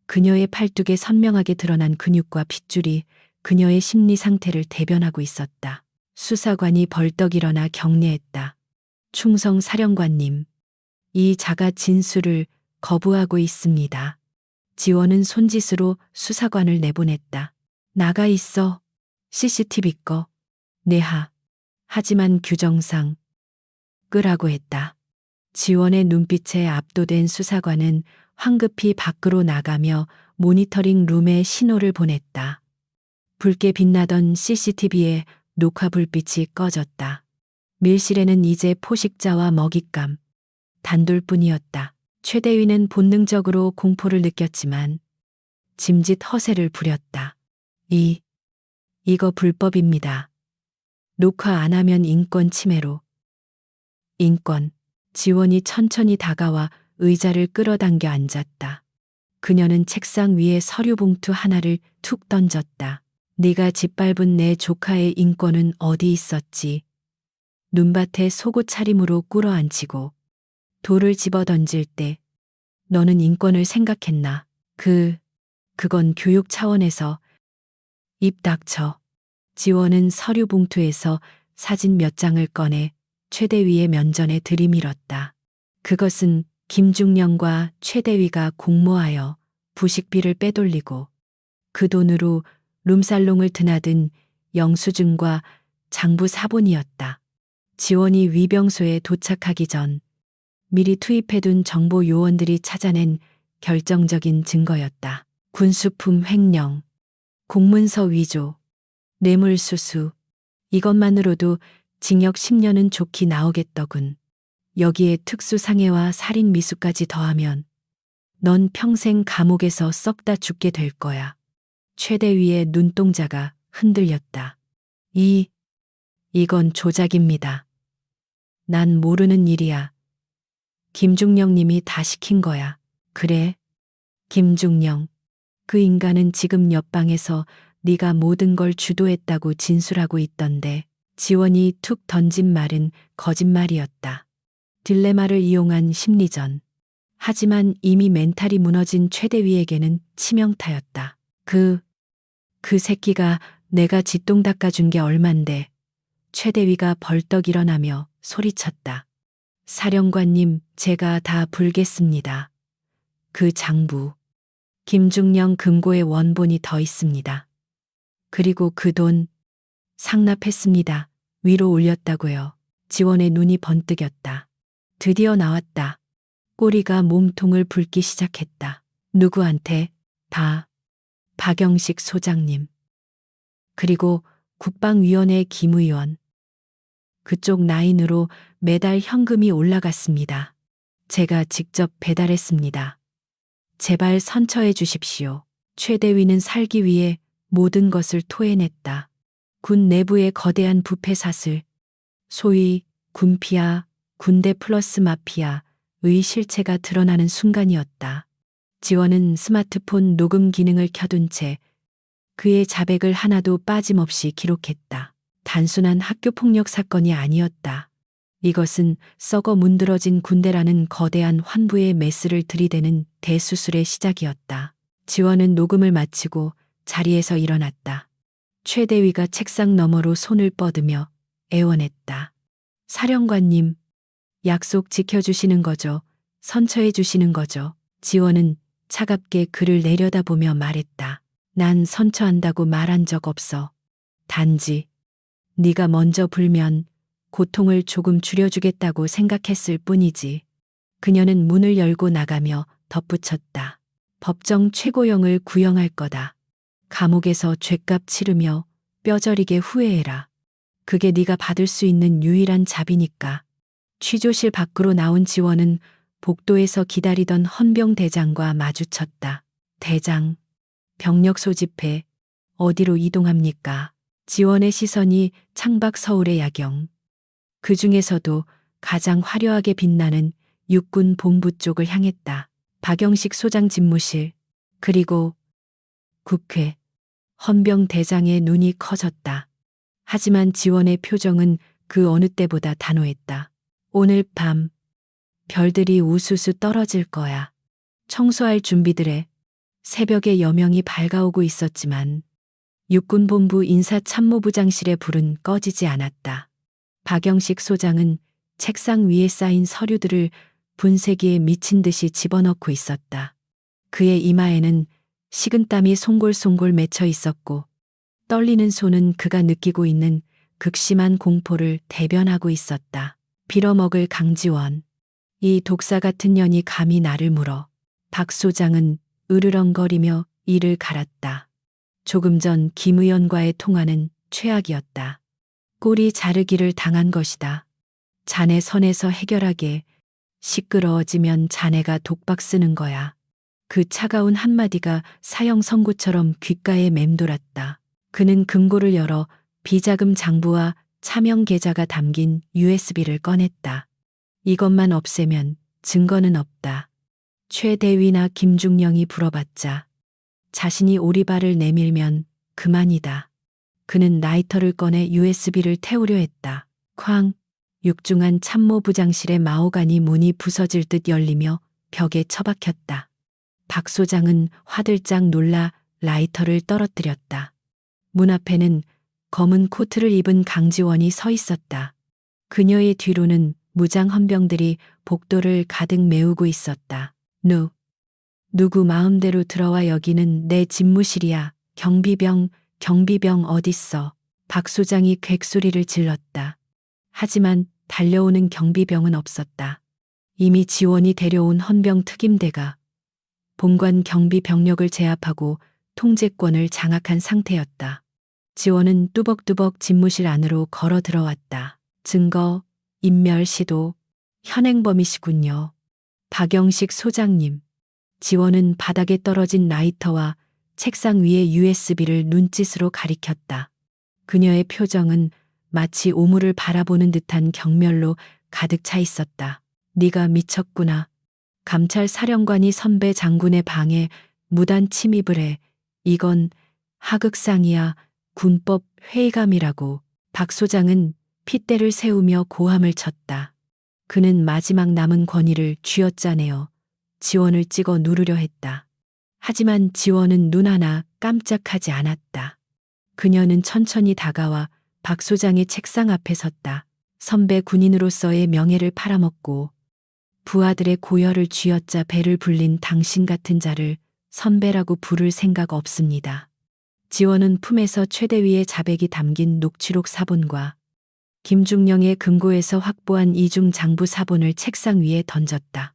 그녀의 팔뚝에 선명하게 드러난 근육과 핏줄이 그녀의 심리 상태를 대변하고 있었다. 수사관이 벌떡 일어나 경례했다. 충성 사령관님, 이 자가 진술을 거부하고 있습니다. 지원은 손짓으로 수사관을 내보냈다. 나가 있어. CCTV 꺼. 내하. 하지만 규정상 끄라고 했다. 지원의 눈빛에 압도된 수사관은 황급히 밖으로 나가며 모니터링 룸에 신호를 보냈다. 붉게 빛나던 CCTV에 녹화 불빛이 꺼졌다. 밀실에는 이제 포식자와 먹잇감, 단둘뿐이었다. 최대위는 본능적으로 공포를 느꼈지만 짐짓 허세를 부렸다. 이거 불법입니다. 녹화 안 하면 인권 침해로. 인권. 지원이 천천히 다가와 의자를 끌어당겨 앉았다. 그녀는 책상 위에 서류 봉투 하나를 툭 던졌다. 네가 짓밟은 내 조카의 인권은 어디 있었지? 눈밭에 속옷 차림으로 꿇어앉히고 돌을 집어 던질 때 너는 인권을 생각했나? 그건 교육 차원에서. 입 닥쳐. 지원은 서류 봉투에서 사진 몇 장을 꺼내 최대위의 면전에 들이밀었다. 그것은 김중령과 최대위가 공모하여 부식비를 빼돌리고 그 돈으로 룸살롱을 드나든 영수증과 장부 사본이었다. 지원이 위병소에 도착하기 전 미리 투입해둔 정보 요원들이 찾아낸 결정적인 증거였다. 군수품 횡령, 공문서 위조, 뇌물수수, 이것만으로도 징역 10년은 좋게 나오겠더군. 여기에 특수상해와 살인미수까지 더하면 넌 평생 감옥에서 썩다 죽게 될 거야. 최대위의 눈동자가 흔들렸다. 이건 조작입니다. 난 모르는 일이야. 김중령 님이 다 시킨 거야. 그래? 김중령. 그 인간은 지금 옆방에서 네가 모든 걸 주도했다고 진술하고 있던데. 지원이 툭 던진 말은 거짓말이었다. 딜레마를 이용한 심리전. 하지만 이미 멘탈이 무너진 최대위에게는 치명타였다. 그 새끼가 내가 뒷동 닦아준 게 얼만데. 최대위가 벌떡 일어나며 소리쳤다. 사령관님, 제가 다 불겠습니다. 그 장부. 김중령 금고에 원본이 더 있습니다. 그리고 그 돈 상납했습니다. 위로 올렸다고요. 지원의 눈이 번뜩였다. 드디어 나왔다. 꼬리가 몸통을 붉기 시작했다. 누구한테? 박영식 소장님. 그리고 국방위원회 김의원. 그쪽 라인으로 매달 현금이 올라갔습니다. 제가 직접 배달했습니다. 제발 선처해 주십시오. 최대위는 살기 위해 모든 것을 토해냈다. 군 내부의 거대한 부패 사슬, 소위 군피아, 군대 플러스 마피아의 실체가 드러나는 순간이었다. 지원은 스마트폰 녹음 기능을 켜둔 채 그의 자백을 하나도 빠짐없이 기록했다. 단순한 학교폭력 사건이 아니었다. 이것은 썩어 문드러진 군대라는 거대한 환부의 메스를 들이대는 대수술의 시작이었다. 지원은 녹음을 마치고 자리에서 일어났다. 최대위가 책상 너머로 손을 뻗으며 애원했다. 사령관님, 약속 지켜주시는 거죠? 선처해 주시는 거죠? 지원은 차갑게 그를 내려다보며 말했다. 난 선처한다고 말한 적 없어. 단지 네가 먼저 불면 고통을 조금 줄여주겠다고 생각했을 뿐이지. 그녀는 문을 열고 나가며 덧붙였다. 법정 최고형을 구형할 거다. 감옥에서 죗값 치르며 뼈저리게 후회해라. 그게 네가 받을 수 있는 유일한 잡이니까. 취조실 밖으로 나온 지원은 복도에서 기다리던 헌병 대장과 마주쳤다. 대장, 병력 소집해 어디로 이동합니까? 지원의 시선이 창밖 서울의 야경. 그 중에서도 가장 화려하게 빛나는 육군 본부 쪽을 향했다. 박영식 소장 집무실, 그리고 국회. 헌병 대장의 눈이 커졌다. 하지만 지원의 표정은 그 어느 때보다 단호했다. 오늘 밤 별들이 우수수 떨어질 거야. 청소할 준비들 해. 새벽에 여명이 밝아오고 있었지만 육군본부 인사참모부장실의 불은 꺼지지 않았다. 박영식 소장은 책상 위에 쌓인 서류들을 분쇄기에 미친 듯이 집어넣고 있었다. 그의 이마에는 식은땀이 송골송골 맺혀 있었고 떨리는 손은 그가 느끼고 있는 극심한 공포를 대변하고 있었다. 빌어먹을 강지원. 이 독사 같은 년이 감히 나를 물어. 박 소장은 으르렁거리며 이를 갈았다. 조금 전 김 의원과의 통화는 최악이었다. 꼬리 자르기를 당한 것이다. 자네 선에서 해결하게. 시끄러워지면 자네가 독박 쓰는 거야. 그 차가운 한마디가 사형 선고처럼 귓가에 맴돌았다. 그는 금고를 열어 비자금 장부와 차명 계좌가 담긴 USB를 꺼냈다. 이것만 없애면 증거는 없다. 최대위나 김중령이 불어봤자 자신이 오리발을 내밀면 그만이다. 그는 라이터를 꺼내 USB를 태우려 했다. 쾅! 육중한 참모부장실의 마호가니 문이 부서질 듯 열리며 벽에 처박혔다. 박 소장은 화들짝 놀라 라이터를 떨어뜨렸다. 문 앞에는 검은 코트를 입은 강지원이 서 있었다. 그녀의 뒤로는 무장 헌병들이 복도를 가득 메우고 있었다. 누구 마음대로 들어와, 여기는 내 집무실이야. 경비병 어딨어? 박 소장이 괭소리를 질렀다. 하지만 달려오는 경비병은 없었다. 이미 지원이 데려온 헌병 특임대가 본관 경비 병력을 제압하고 통제권을 장악한 상태였다. 지원은 뚜벅뚜벅 집무실 안으로 걸어 들어왔다. 증거, 인멸 시도, 현행범이시군요. 박영식 소장님. 지원은 바닥에 떨어진 라이터와 책상 위의 USB를 눈짓으로 가리켰다. 그녀의 표정은 마치 오물을 바라보는 듯한 경멸로 가득 차 있었다. 네가 미쳤구나. 감찰 사령관이 선배 장군의 방에 무단 침입을 해. 이건 하극상이야. 군법 회의감이라고. 박 소장은 핏대를 세우며 고함을 쳤다. 그는 마지막 남은 권위를 쥐어짜내어 지원을 찍어 누르려 했다. 하지만 지원은 눈 하나 깜짝하지 않았다. 그녀는 천천히 다가와 박 소장의 책상 앞에 섰다. 선배 군인으로서의 명예를 팔아먹고 부하들의 고열을 쥐어짜 배를 불린 당신 같은 자를 선배라고 부를 생각 없습니다. 지원은 품에서 최대위의 자백이 담긴 녹취록 사본과 김중령의 금고에서 확보한 이중 장부 사본을 책상 위에 던졌다.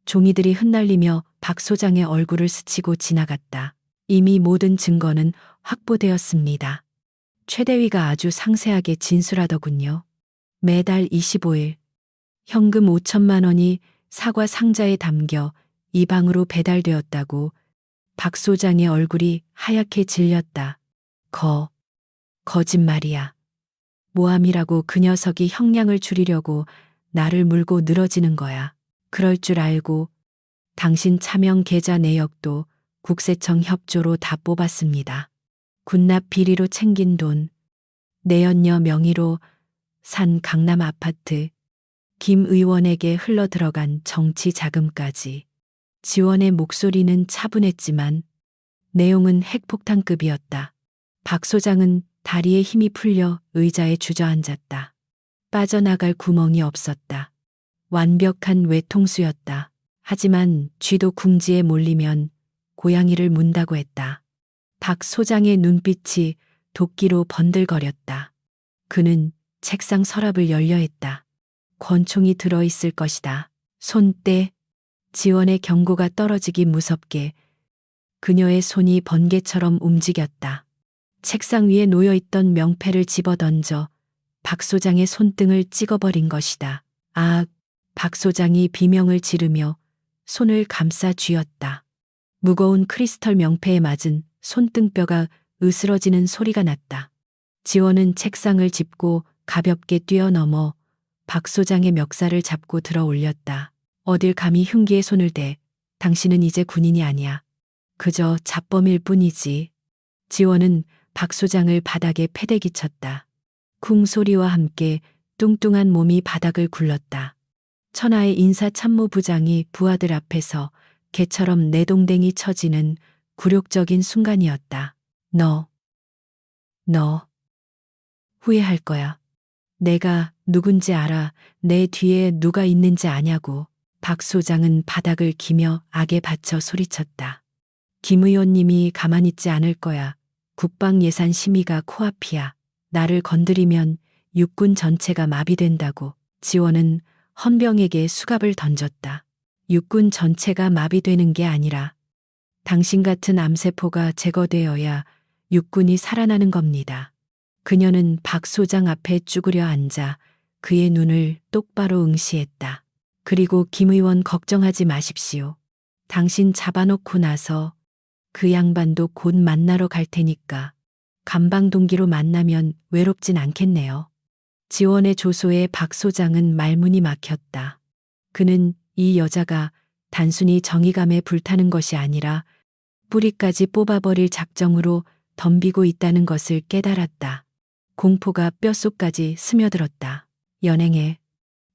종이들이 흩날리며 박 소장의 얼굴을 스치고 지나갔다. 이미 모든 증거는 확보되었습니다. 최대위가 아주 상세하게 진술하더군요. 매달 25일 현금 5천만 원이 사과 상자에 담겨 이 방으로 배달되었다고. 박 소장의 얼굴이 하얗게 질렸다. 거짓말이야. 모함이라고. 그 녀석이 형량을 줄이려고 나를 물고 늘어지는 거야. 그럴 줄 알고 당신 차명 계좌 내역도 국세청 협조로 다 뽑았습니다. 군납 비리로 챙긴 돈, 내연녀 명의로 산 강남 아파트, 김 의원에게 흘러들어간 정치 자금까지. 지원의 목소리는 차분했지만 내용은 핵폭탄급이었다. 박 소장은 다리에 힘이 풀려 의자에 주저앉았다. 빠져나갈 구멍이 없었다. 완벽한 외통수였다. 하지만 쥐도 궁지에 몰리면 고양이를 문다고 했다. 박 소장의 눈빛이 도끼로 번들거렸다. 그는 책상 서랍을 열려 했다. 권총이 들어있을 것이다. 손 떼. 지원의 경고가 떨어지기 무섭게 그녀의 손이 번개처럼 움직였다. 책상 위에 놓여있던 명패를 집어던져 박 소장의 손등을 찍어버린 것이다. 아! 박 소장이 비명을 지르며 손을 감싸 쥐었다. 무거운 크리스털 명패에 맞은 손등뼈가 으스러지는 소리가 났다. 지원은 책상을 짚고 가볍게 뛰어넘어 박 소장의 멱살을 잡고 들어 올렸다. 어딜 감히 흉기에 손을 대. 당신은 이제 군인이 아니야. 그저 잡범일 뿐이지. 지원은 박 소장을 바닥에 패대기 쳤다. 쿵 소리와 함께 뚱뚱한 몸이 바닥을 굴렀다. 천하의 인사참모부장이 부하들 앞에서 개처럼 내동댕이 쳐지는 굴욕적인 순간이었다. 너 후회할 거야. 내가 누군지 알아. 내 뒤에 누가 있는지 아냐고. 박 소장은 바닥을 기며 악에 받쳐 소리쳤다. 김 의원님이 가만히 있지 않을 거야. 국방 예산 심의가 코앞이야. 나를 건드리면 육군 전체가 마비된다고. 지원은 헌병에게 수갑을 던졌다. 육군 전체가 마비되는 게 아니라 당신 같은 암세포가 제거되어야 육군이 살아나는 겁니다. 그녀는 박 소장 앞에 쭈그려 앉아 그의 눈을 똑바로 응시했다. 그리고 김 의원 걱정하지 마십시오. 당신 잡아놓고 나서 그 양반도 곧 만나러 갈 테니까 감방 동기로 만나면 외롭진 않겠네요. 지원의 조소에 박 소장은 말문이 막혔다. 그는 이 여자가 단순히 정의감에 불타는 것이 아니라 뿌리까지 뽑아버릴 작정으로 덤비고 있다는 것을 깨달았다. 공포가 뼛속까지 스며들었다. 연행해.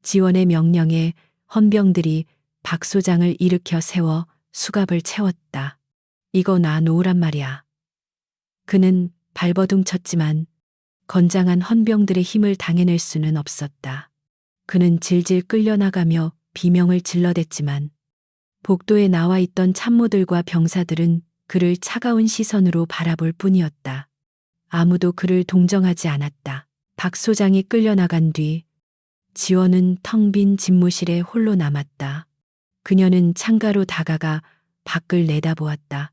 지원의 명령에 헌병들이 박 소장을 일으켜 세워 수갑을 채웠다. 이거 놔 놓으란 말이야. 그는 발버둥 쳤지만 건장한 헌병들의 힘을 당해낼 수는 없었다. 그는 질질 끌려나가며 비명을 질러댔지만 복도에 나와 있던 참모들과 병사들은 그를 차가운 시선으로 바라볼 뿐이었다. 아무도 그를 동정하지 않았다. 박 소장이 끌려나간 뒤 지원은 텅 빈 집무실에 홀로 남았다. 그녀는 창가로 다가가 밖을 내다보았다.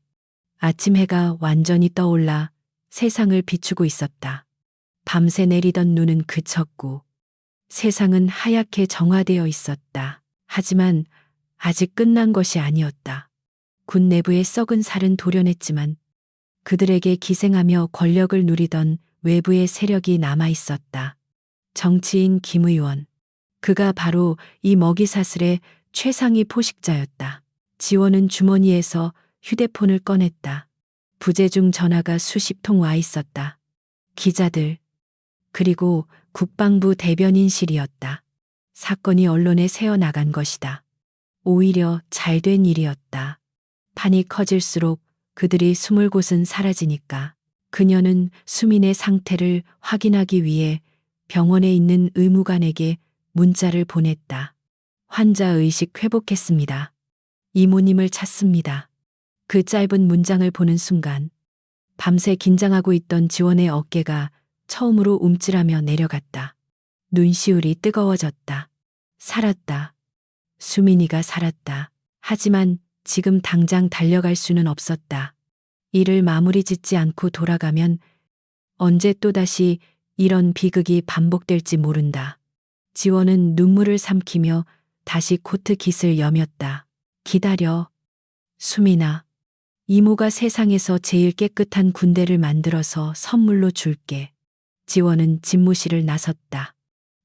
아침 해가 완전히 떠올라 세상을 비추고 있었다. 밤새 내리던 눈은 그쳤고 세상은 하얗게 정화되어 있었다. 하지만 아직 끝난 것이 아니었다. 군 내부의 썩은 살은 도려냈지만 그들에게 기생하며 권력을 누리던 외부의 세력이 남아 있었다. 정치인 김 의원. 그가 바로 이 먹이사슬의 최상위 포식자였다. 지원은 주머니에서 휴대폰을 꺼냈다. 부재중 전화가 수십 통 와 있었다. 기자들, 그리고 국방부 대변인실이었다. 사건이 언론에 새어나간 것이다. 오히려 잘된 일이었다. 판이 커질수록 그들이 숨을 곳은 사라지니까. 그녀는 수민의 상태를 확인하기 위해 병원에 있는 의무관에게 문자를 보냈다. 환자 의식 회복했습니다. 이모님을 찾습니다. 그 짧은 문장을 보는 순간 밤새 긴장하고 있던 지원의 어깨가 처음으로 움찔하며 내려갔다. 눈시울이 뜨거워졌다. 살았다. 수민이가 살았다. 하지만 지금 당장 달려갈 수는 없었다. 일을 마무리 짓지 않고 돌아가면 언제 또다시 이런 비극이 반복될지 모른다. 지원은 눈물을 삼키며 다시 코트 깃을 여몄다. 기다려. 수민아. 이모가 세상에서 제일 깨끗한 군대를 만들어서 선물로 줄게. 지원은 집무실을 나섰다.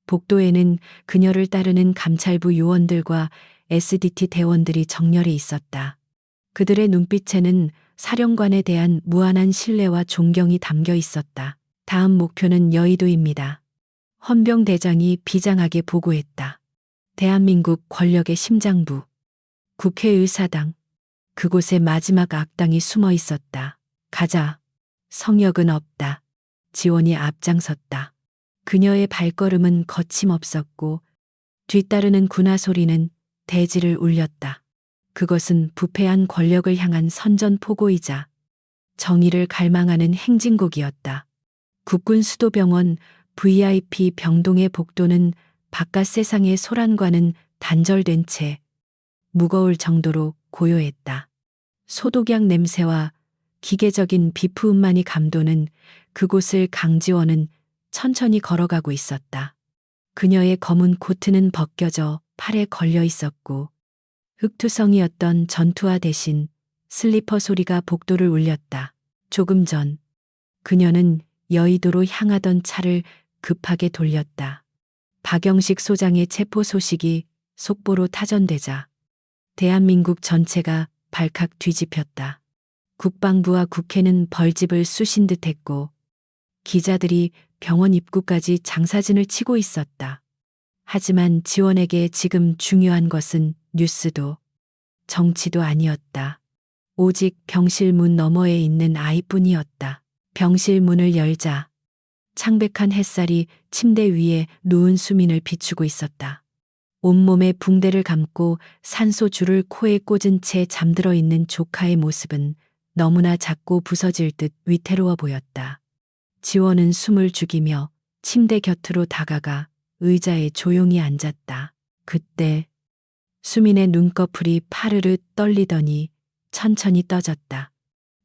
복도에는 그녀를 따르는 감찰부 요원들과 SDT 대원들이 정렬해 있었다. 그들의 눈빛에는 사령관에 대한 무한한 신뢰와 존경이 담겨 있었다. 다음 목표는 여의도입니다. 헌병대장이 비장하게 보고했다. 대한민국 권력의 심장부. 국회의사당. 그곳에 마지막 악당이 숨어 있었다. 가자. 성역은 없다. 지원이 앞장섰다. 그녀의 발걸음은 거침없었고 뒤따르는 군화 소리는 대지를 울렸다. 그것은 부패한 권력을 향한 선전포고이자 정의를 갈망하는 행진곡이었다. 국군 수도병원 VIP 병동의 복도는 바깥 세상의 소란과는 단절된 채 무거울 정도로 고요했다. 소독약 냄새와 기계적인 비프음만이 감도는 그곳을 강지원은 천천히 걸어가고 있었다. 그녀의 검은 코트는 벗겨져 팔에 걸려 있었고 흑투성이었던 전투화 대신 슬리퍼 소리가 복도를 울렸다. 조금 전 그녀는 여의도로 향하던 차를 급하게 돌렸다. 박영식 소장의 체포 소식이 속보로 타전되자 대한민국 전체가 발칵 뒤집혔다. 국방부와 국회는 벌집을 쑤신 듯했고 기자들이 병원 입구까지 장사진을 치고 있었다. 하지만 지원에게 지금 중요한 것은 뉴스도 정치도 아니었다. 오직 병실 문 너머에 있는 아이뿐이었다. 병실 문을 열자 창백한 햇살이 침대 위에 누운 수민을 비추고 있었다. 온몸에 붕대를 감고 산소줄을 코에 꽂은 채 잠들어 있는 조카의 모습은 너무나 작고 부서질 듯 위태로워 보였다. 지원은 숨을 죽이며 침대 곁으로 다가가 의자에 조용히 앉았다. 그때 수민의 눈꺼풀이 파르르 떨리더니 천천히 떠졌다.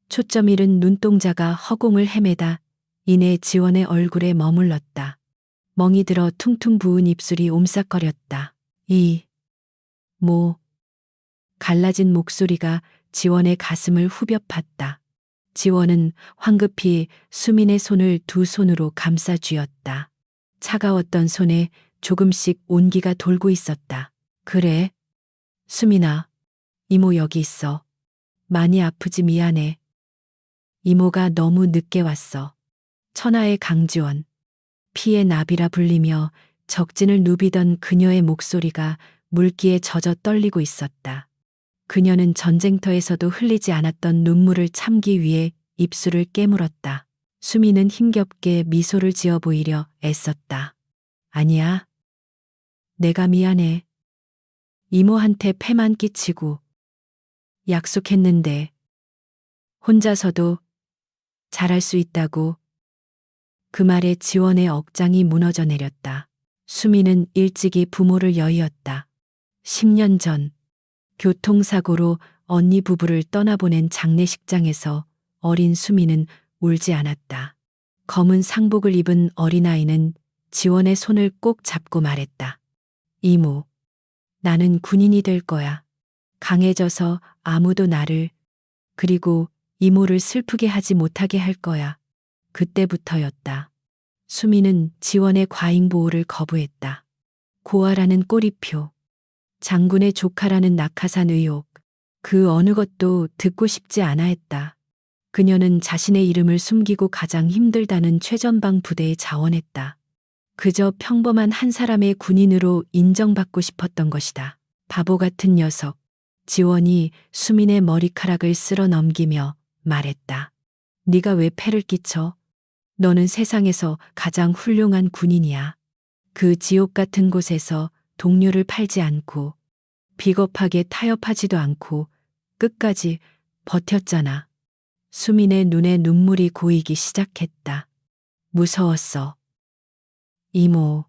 초점 잃은 눈동자가 허공을 헤매다 이내 지원의 얼굴에 머물렀다. 멍이 들어 퉁퉁 부은 입술이 옴싹거렸다. 갈라진 목소리가 지원의 가슴을 후벼 팠다. 지원은 황급히 수민의 손을 두 손으로 감싸 쥐었다. 차가웠던 손에 조금씩 온기가 돌고 있었다. 그래, 수민아, 이모 여기 있어. 많이 아프지 미안해. 이모가 너무 늦게 왔어. 천하의 강지원. 피의 나비라 불리며 적진을 누비던 그녀의 목소리가 물기에 젖어 떨리고 있었다. 그녀는 전쟁터에서도 흘리지 않았던 눈물을 참기 위해 입술을 깨물었다. 수미는 힘겹게 미소를 지어 보이려 애썼다. 아니야. 내가 미안해. 이모한테 패만 끼치고. 약속했는데. 혼자서도 잘할 수 있다고. 그 말에 지원의 억장이 무너져 내렸다. 수미는 일찍이 부모를 여의었다. 10년 전 교통사고로 언니 부부를 떠나보낸 장례식장에서 어린 수미는 울지 않았다. 검은 상복을 입은 어린아이는 지원의 손을 꼭 잡고 말했다. 이모, 나는 군인이 될 거야. 강해져서 아무도 나를, 그리고 이모를 슬프게 하지 못하게 할 거야. 그때부터였다. 수미는 지원의 과잉 보호를 거부했다. 고아라는 꼬리표, 장군의 조카라는 낙하산 의혹, 그 어느 것도 듣고 싶지 않아 했다. 그녀는 자신의 이름을 숨기고 가장 힘들다는 최전방 부대에 자원했다. 그저 평범한 한 사람의 군인으로 인정받고 싶었던 것이다. 바보 같은 녀석. 지원이 수민의 머리카락을 쓸어 넘기며 말했다. 네가 왜 패를 끼쳐? 너는 세상에서 가장 훌륭한 군인이야. 그 지옥 같은 곳에서 동료를 팔지 않고 비겁하게 타협하지도 않고 끝까지 버텼잖아. 수민의 눈에 눈물이 고이기 시작했다. 무서웠어. 이모,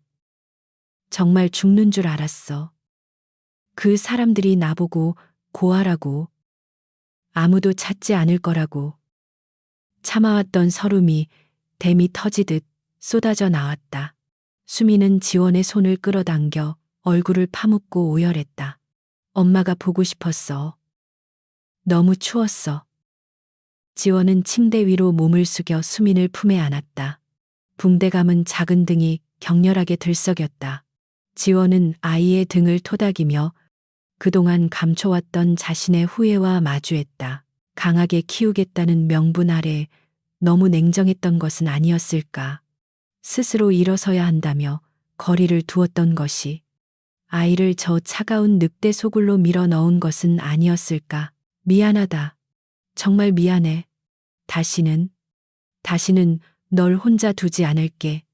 정말 죽는 줄 알았어. 그 사람들이 나보고 고아라고, 아무도 찾지 않을 거라고. 참아왔던 서름이 댐이 터지듯 쏟아져 나왔다. 수미는 지원의 손을 끌어당겨 얼굴을 파묻고 오열했다. 엄마가 보고 싶었어. 너무 추웠어. 지원은 침대 위로 몸을 숙여 수민을 품에 안았다. 붕대 감은 작은 등이 격렬하게 들썩였다. 지원은 아이의 등을 토닥이며 그동안 감춰왔던 자신의 후회와 마주했다. 강하게 키우겠다는 명분 아래 너무 냉정했던 것은 아니었을까. 스스로 일어서야 한다며 거리를 두었던 것이 아이를 저 차가운 늑대 소굴로 밀어 넣은 것은 아니었을까. 미안하다. 정말 미안해. 다시는 널 혼자 두지 않을게.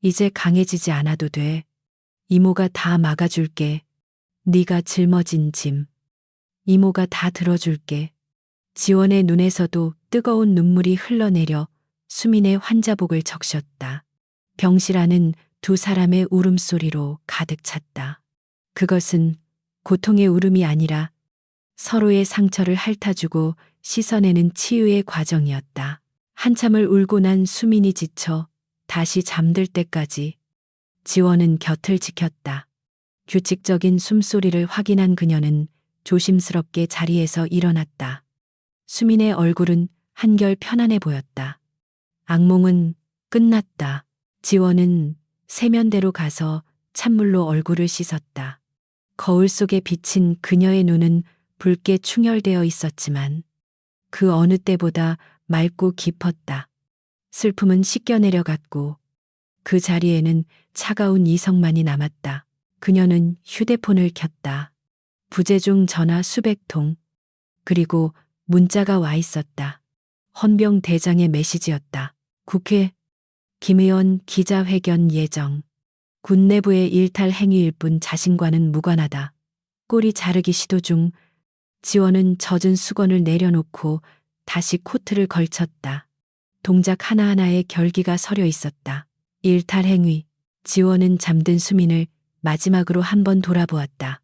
이제 강해지지 않아도 돼. 이모가 다 막아줄게. 네가 짊어진 짐. 이모가 다 들어줄게. 지원의 눈에서도 뜨거운 눈물이 흘러내려 수민의 환자복을 적셨다. 병실안은 두 사람의 울음소리로 가득 찼다. 그것은 고통의 울음이 아니라 서로의 상처를 핥아주고 씻어내는 치유의 과정이었다. 한참을 울고 난 수민이 지쳐 다시 잠들 때까지 지원은 곁을 지켰다. 규칙적인 숨소리를 확인한 그녀는 조심스럽게 자리에서 일어났다. 수민의 얼굴은 한결 편안해 보였다. 악몽은 끝났다. 지원은 세면대로 가서 찬물로 얼굴을 씻었다. 거울 속에 비친 그녀의 눈은 붉게 충혈되어 있었지만 그 어느 때보다 맑고 깊었다. 슬픔은 씻겨 내려갔고 그 자리에는 차가운 이성만이 남았다. 그녀는 휴대폰을 켰다. 부재중 전화 수백 통, 그리고 문자가 와 있었다. 헌병 대장의 메시지였다. 국회, 김 의원 기자회견 예정. 군 내부의 일탈 행위일 뿐 자신과는 무관하다. 꼬리 자르기 시도 중 지원은 젖은 수건을 내려놓고 다시 코트를 걸쳤다. 동작 하나하나에 결기가 서려 있었다. 일탈 행위. 지원은 잠든 수민을 마지막으로 한 번 돌아보았다.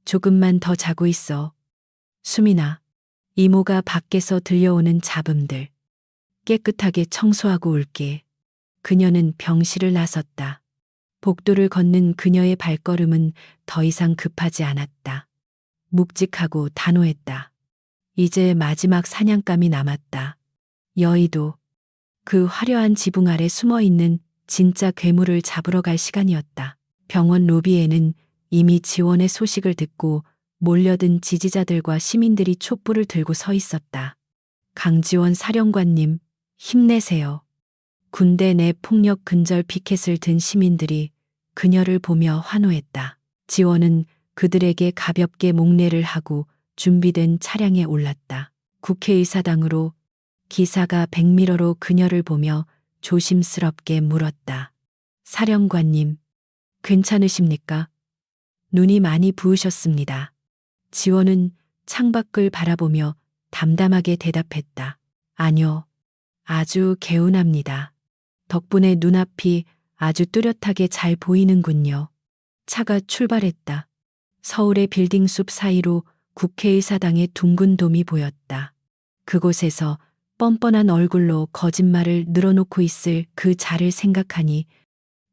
조금만 더 자고 있어. 수민아. 이모가 밖에서 들려오는 잡음들. 깨끗하게 청소하고 올게. 그녀는 병실을 나섰다. 복도를 걷는 그녀의 발걸음은 더 이상 급하지 않았다. 묵직하고 단호했다. 이제 마지막 사냥감이 남았다. 여의도. 그 화려한 지붕 아래 숨어 있는 진짜 괴물을 잡으러 갈 시간이었다. 병원 로비에는 이미 지원의 소식을 듣고 몰려든 지지자들과 시민들이 촛불을 들고 서 있었다. 강지원 사령관님, 힘내세요. 군대 내 폭력 근절 피켓을 든 시민들이 그녀를 보며 환호했다. 지원은 그들에게 가볍게 목례를 하고 준비된 차량에 올랐다. 국회의사당으로 기사가 백미러로 그녀를 보며 조심스럽게 물었다. 사령관님, 괜찮으십니까? 눈이 많이 부으셨습니다. 지원은 창밖을 바라보며 담담하게 대답했다. 아니요, 아주 개운합니다. 덕분에 눈앞이 아주 뚜렷하게 잘 보이는군요. 차가 출발했다. 서울의 빌딩 숲 사이로 국회의사당의 둥근 돔이 보였다. 그곳에서 뻔뻔한 얼굴로 거짓말을 늘어놓고 있을 그 자를 생각하니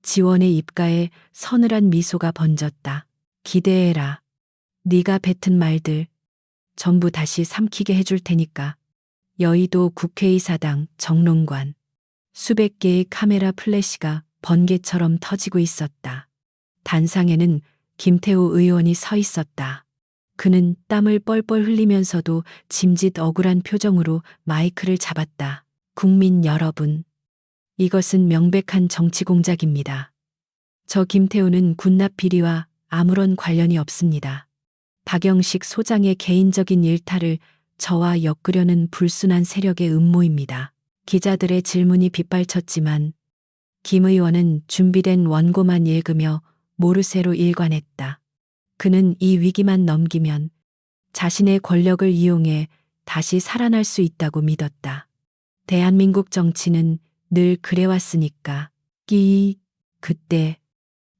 지원의 입가에 서늘한 미소가 번졌다. 기대해라. 네가 뱉은 말들 전부 다시 삼키게 해줄 테니까. 여의도 국회의사당 정론관. 수백 개의 카메라 플래시가 번개처럼 터지고 있었다. 단상에는 김태호 의원이 서 있었다. 그는 땀을 뻘뻘 흘리면서도 짐짓 억울한 표정으로 마이크를 잡았다. 국민 여러분, 이것은 명백한 정치 공작입니다. 저 김태호는 군납 비리와 아무런 관련이 없습니다. 박영식 소장의 개인적인 일탈을 저와 엮으려는 불순한 세력의 음모입니다. 기자들의 질문이 빗발쳤지만 김 의원은 준비된 원고만 읽으며 모르쇠로 일관했다. 그는 이 위기만 넘기면 자신의 권력을 이용해 다시 살아날 수 있다고 믿었다. 대한민국 정치는 늘 그래왔으니까. 그때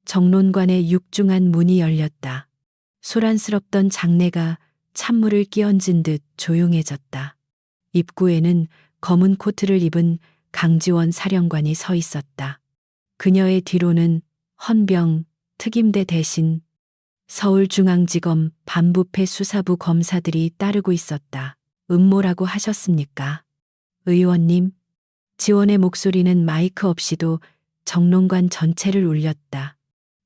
정론관의 육중한 문이 열렸다. 소란스럽던 장내가 찬물을 끼얹은 듯 조용해졌다. 입구에는 검은 코트를 입은 강지원 사령관이 서 있었다. 그녀의 뒤로는 헌병 특임대 대신 서울중앙지검 반부패 수사부 검사들이 따르고 있었다. 음모라고 하셨습니까? 의원님, 지원의 목소리는 마이크 없이도 정론관 전체를 울렸다.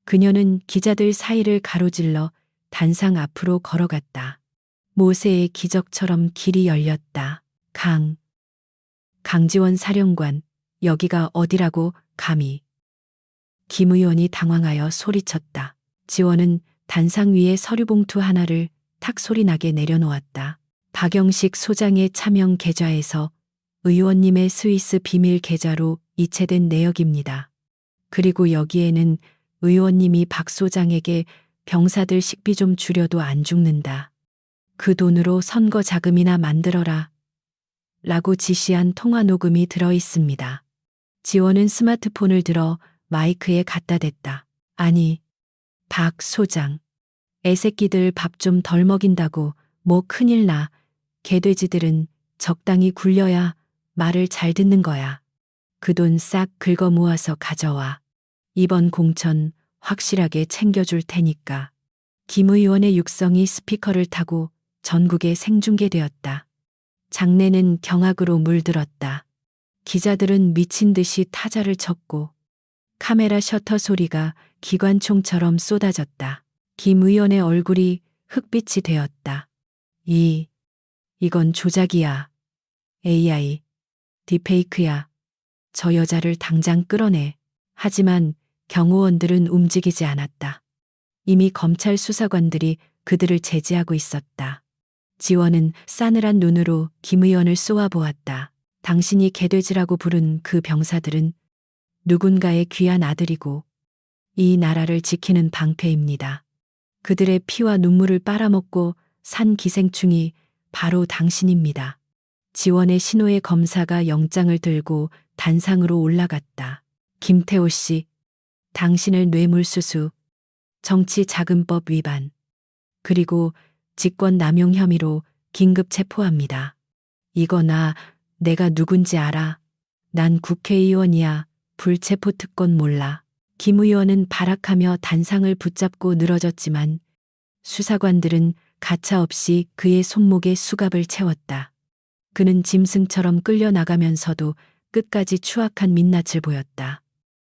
그녀는 기자들 사이를 가로질러 단상 앞으로 걸어갔다. 모세의 기적처럼 길이 열렸다. 강지원 사령관, 여기가 어디라고 감히. 김 의원이 당황하여 소리쳤다. 지원은 단상 위에 서류봉투 하나를 탁 소리나게 내려놓았다. 박영식 소장의 차명 계좌에서 의원님의 스위스 비밀 계좌로 이체된 내역입니다. 그리고 여기에는 의원님이 박 소장에게 병사들 식비 좀 줄여도 안 죽는다. 그 돈으로 선거 자금이나 만들어라. 라고 지시한 통화 녹음이 들어 있습니다. 지원은 스마트폰을 들어 마이크에 갖다 댔다. 아니, 박 소장. 애새끼들 밥 좀 덜 먹인다고 뭐 큰일 나. 개돼지들은 적당히 굴려야 말을 잘 듣는 거야. 그 돈 싹 긁어 모아서 가져와. 이번 공천 확실하게 챙겨줄 테니까. 김 의원의 육성이 스피커를 타고 전국에 생중계되었다. 장내는 경악으로 물들었다. 기자들은 미친 듯이 타자를 쳤고 카메라 셔터 소리가 기관총처럼 쏟아졌다. 김 의원의 얼굴이 흑빛이 되었다. 이건 조작이야. AI, 딥페이크야. 저 여자를 당장 끌어내. 하지만 경호원들은 움직이지 않았다. 이미 검찰 수사관들이 그들을 제지하고 있었다. 지원은 싸늘한 눈으로 김 의원을 쏘아보았다. 당신이 개돼지라고 부른 그 병사들은 누군가의 귀한 아들이고 이 나라를 지키는 방패입니다. 그들의 피와 눈물을 빨아먹고 산 기생충이 바로 당신입니다. 지원의 신호의 검사가 영장을 들고 단상으로 올라갔다. 김태호 씨, 당신을 뇌물수수, 정치자금법 위반, 그리고 직권남용 혐의로 긴급 체포합니다. 이거나 내가 누군지 알아? 난 국회의원이야. 불체포 특권 몰라. 김 의원은 발악하며 단상을 붙잡고 늘어졌지만 수사관들은 가차없이 그의 손목에 수갑을 채웠다. 그는 짐승처럼 끌려나가면서도 끝까지 추악한 민낯을 보였다.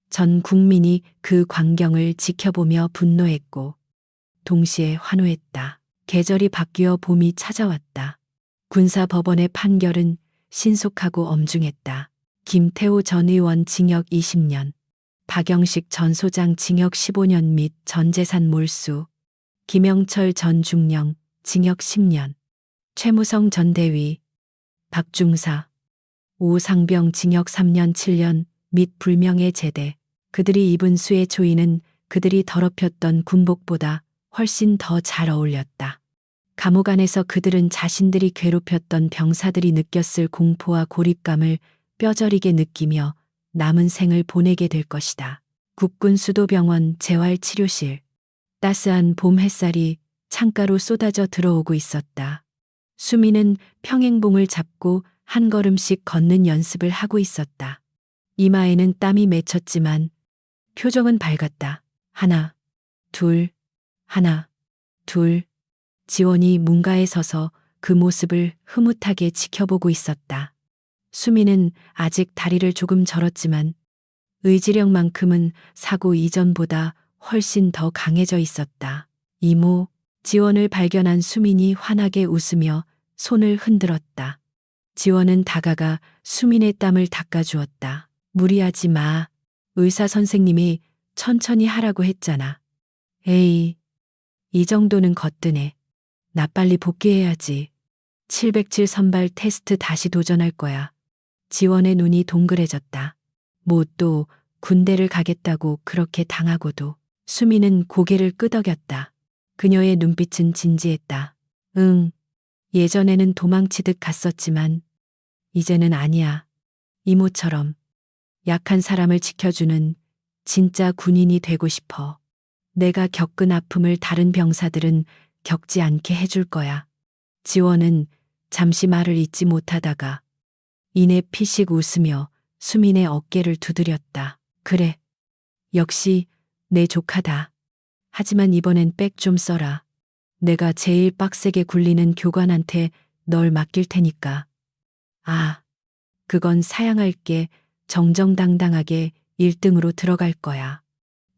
전 국민이 그 광경을 지켜보며 분노했고 동시에 환호했다. 계절이 바뀌어 봄이 찾아왔다. 군사법원의 판결은 신속하고 엄중했다. 김태호 전 의원 징역 20년, 박영식 전 소장 징역 15년 및 전 재산 몰수, 김영철 전 중령 징역 10년. 최무성 전 대위, 박중사, 오상병 징역 3년 7년 및 불명예 제대. 그들이 입은 수의 초이는 그들이 더럽혔던 군복보다 훨씬 더 잘 어울렸다. 감옥 안에서 그들은 자신들이 괴롭혔던 병사들이 느꼈을 공포와 고립감을 뼈저리게 느끼며 남은 생을 보내게 될 것이다. 국군 수도병원 재활치료실. 따스한 봄 햇살이 창가로 쏟아져 들어오고 있었다. 수미는 평행봉을 잡고 한 걸음씩 걷는 연습을 하고 있었다. 이마에는 땀이 맺혔지만 표정은 밝았다. 하나, 둘, 하나, 둘. 지원이 문가에 서서 그 모습을 흐뭇하게 지켜보고 있었다. 수미는 아직 다리를 조금 절었지만 의지력만큼은 사고 이전보다 훨씬 더 강해져 있었다. 이모, 지원을 발견한 수민이 환하게 웃으며 손을 흔들었다. 지원은 다가가 수민의 땀을 닦아주었다. 무리하지 마. 의사 선생님이 천천히 하라고 했잖아. 에이, 이 정도는 거뜬해. 나 빨리 복귀해야지. 707 선발 테스트 다시 도전할 거야. 지원의 눈이 동그래졌다. 뭐 또 군대를 가겠다고 그렇게 당하고도. 수미는 고개를 끄덕였다. 그녀의 눈빛은 진지했다. 응, 예전에는 도망치듯 갔었지만 이제는 아니야. 이모처럼 약한 사람을 지켜주는 진짜 군인이 되고 싶어. 내가 겪은 아픔을 다른 병사들은 겪지 않게 해줄 거야. 지원은 잠시 말을 잇지 못하다가 이내 피식 웃으며 수민의 어깨를 두드렸다. 그래, 역시 내 조카다. 하지만 이번엔 백 좀 써라. 내가 제일 빡세게 굴리는 교관한테 널 맡길 테니까. 아, 그건 사양할게. 정정당당하게 1등으로 들어갈 거야.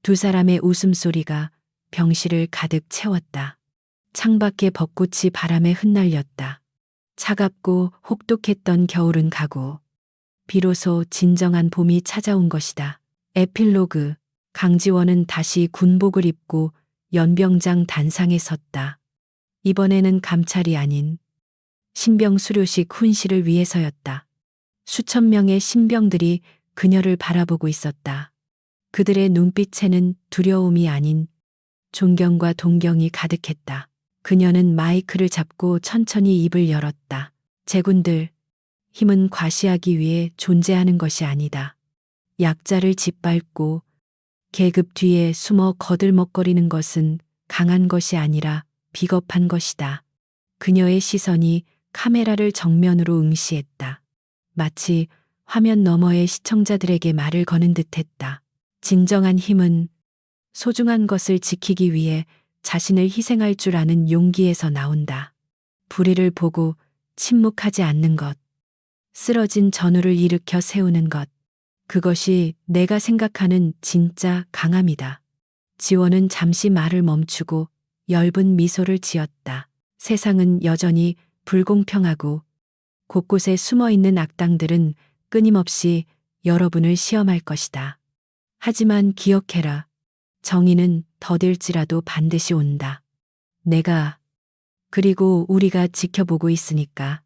두 사람의 웃음소리가 병실을 가득 채웠다. 창밖의 벚꽃이 바람에 흩날렸다. 차갑고 혹독했던 겨울은 가고 비로소 진정한 봄이 찾아온 것이다. 에필로그. 강지원은 다시 군복을 입고 연병장 단상에 섰다. 이번에는 감찰이 아닌 신병 수료식 훈시를 위해서였다. 수천 명의 신병들이 그녀를 바라보고 있었다. 그들의 눈빛에는 두려움이 아닌 존경과 동경이 가득했다. 그녀는 마이크를 잡고 천천히 입을 열었다. 제군들, 힘은 과시하기 위해 존재하는 것이 아니다. 약자를 짓밟고 계급 뒤에 숨어 거들먹거리는 것은 강한 것이 아니라 비겁한 것이다. 그녀의 시선이 카메라를 정면으로 응시했다. 마치 화면 너머의 시청자들에게 말을 거는 듯했다. 진정한 힘은 소중한 것을 지키기 위해 자신을 희생할 줄 아는 용기에서 나온다. 불의를 보고 침묵하지 않는 것. 쓰러진 전우를 일으켜 세우는 것. 그것이 내가 생각하는 진짜 강함이다. 지원은 잠시 말을 멈추고 엷은 미소를 지었다. 세상은 여전히 불공평하고 곳곳에 숨어있는 악당들은 끊임없이 여러분을 시험할 것이다. 하지만 기억해라. 정의는 더딜지라도 반드시 온다. 내가, 그리고 우리가 지켜보고 있으니까.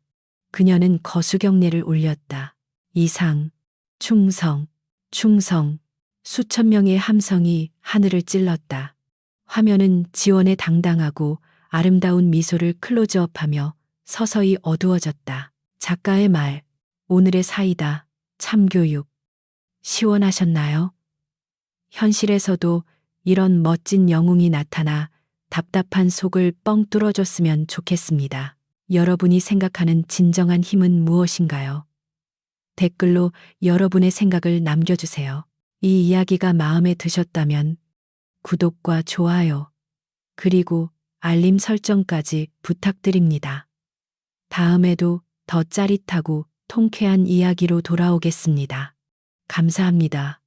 그녀는 거수경례를 올렸다. 이상, 충성, 충성. 수천 명의 함성이 하늘을 찔렀다. 화면은 지원의 당당하고 아름다운 미소를 클로즈업하며 서서히 어두워졌다. 작가의 말, 오늘의 사이다. 참교육. 시원하셨나요? 현실에서도 이런 멋진 영웅이 나타나 답답한 속을 뻥 뚫어줬으면 좋겠습니다. 여러분이 생각하는 진정한 힘은 무엇인가요? 댓글로 여러분의 생각을 남겨주세요. 이 이야기가 마음에 드셨다면 구독과 좋아요, 그리고 알림 설정까지 부탁드립니다. 다음에도 더 짜릿하고 통쾌한 이야기로 돌아오겠습니다. 감사합니다.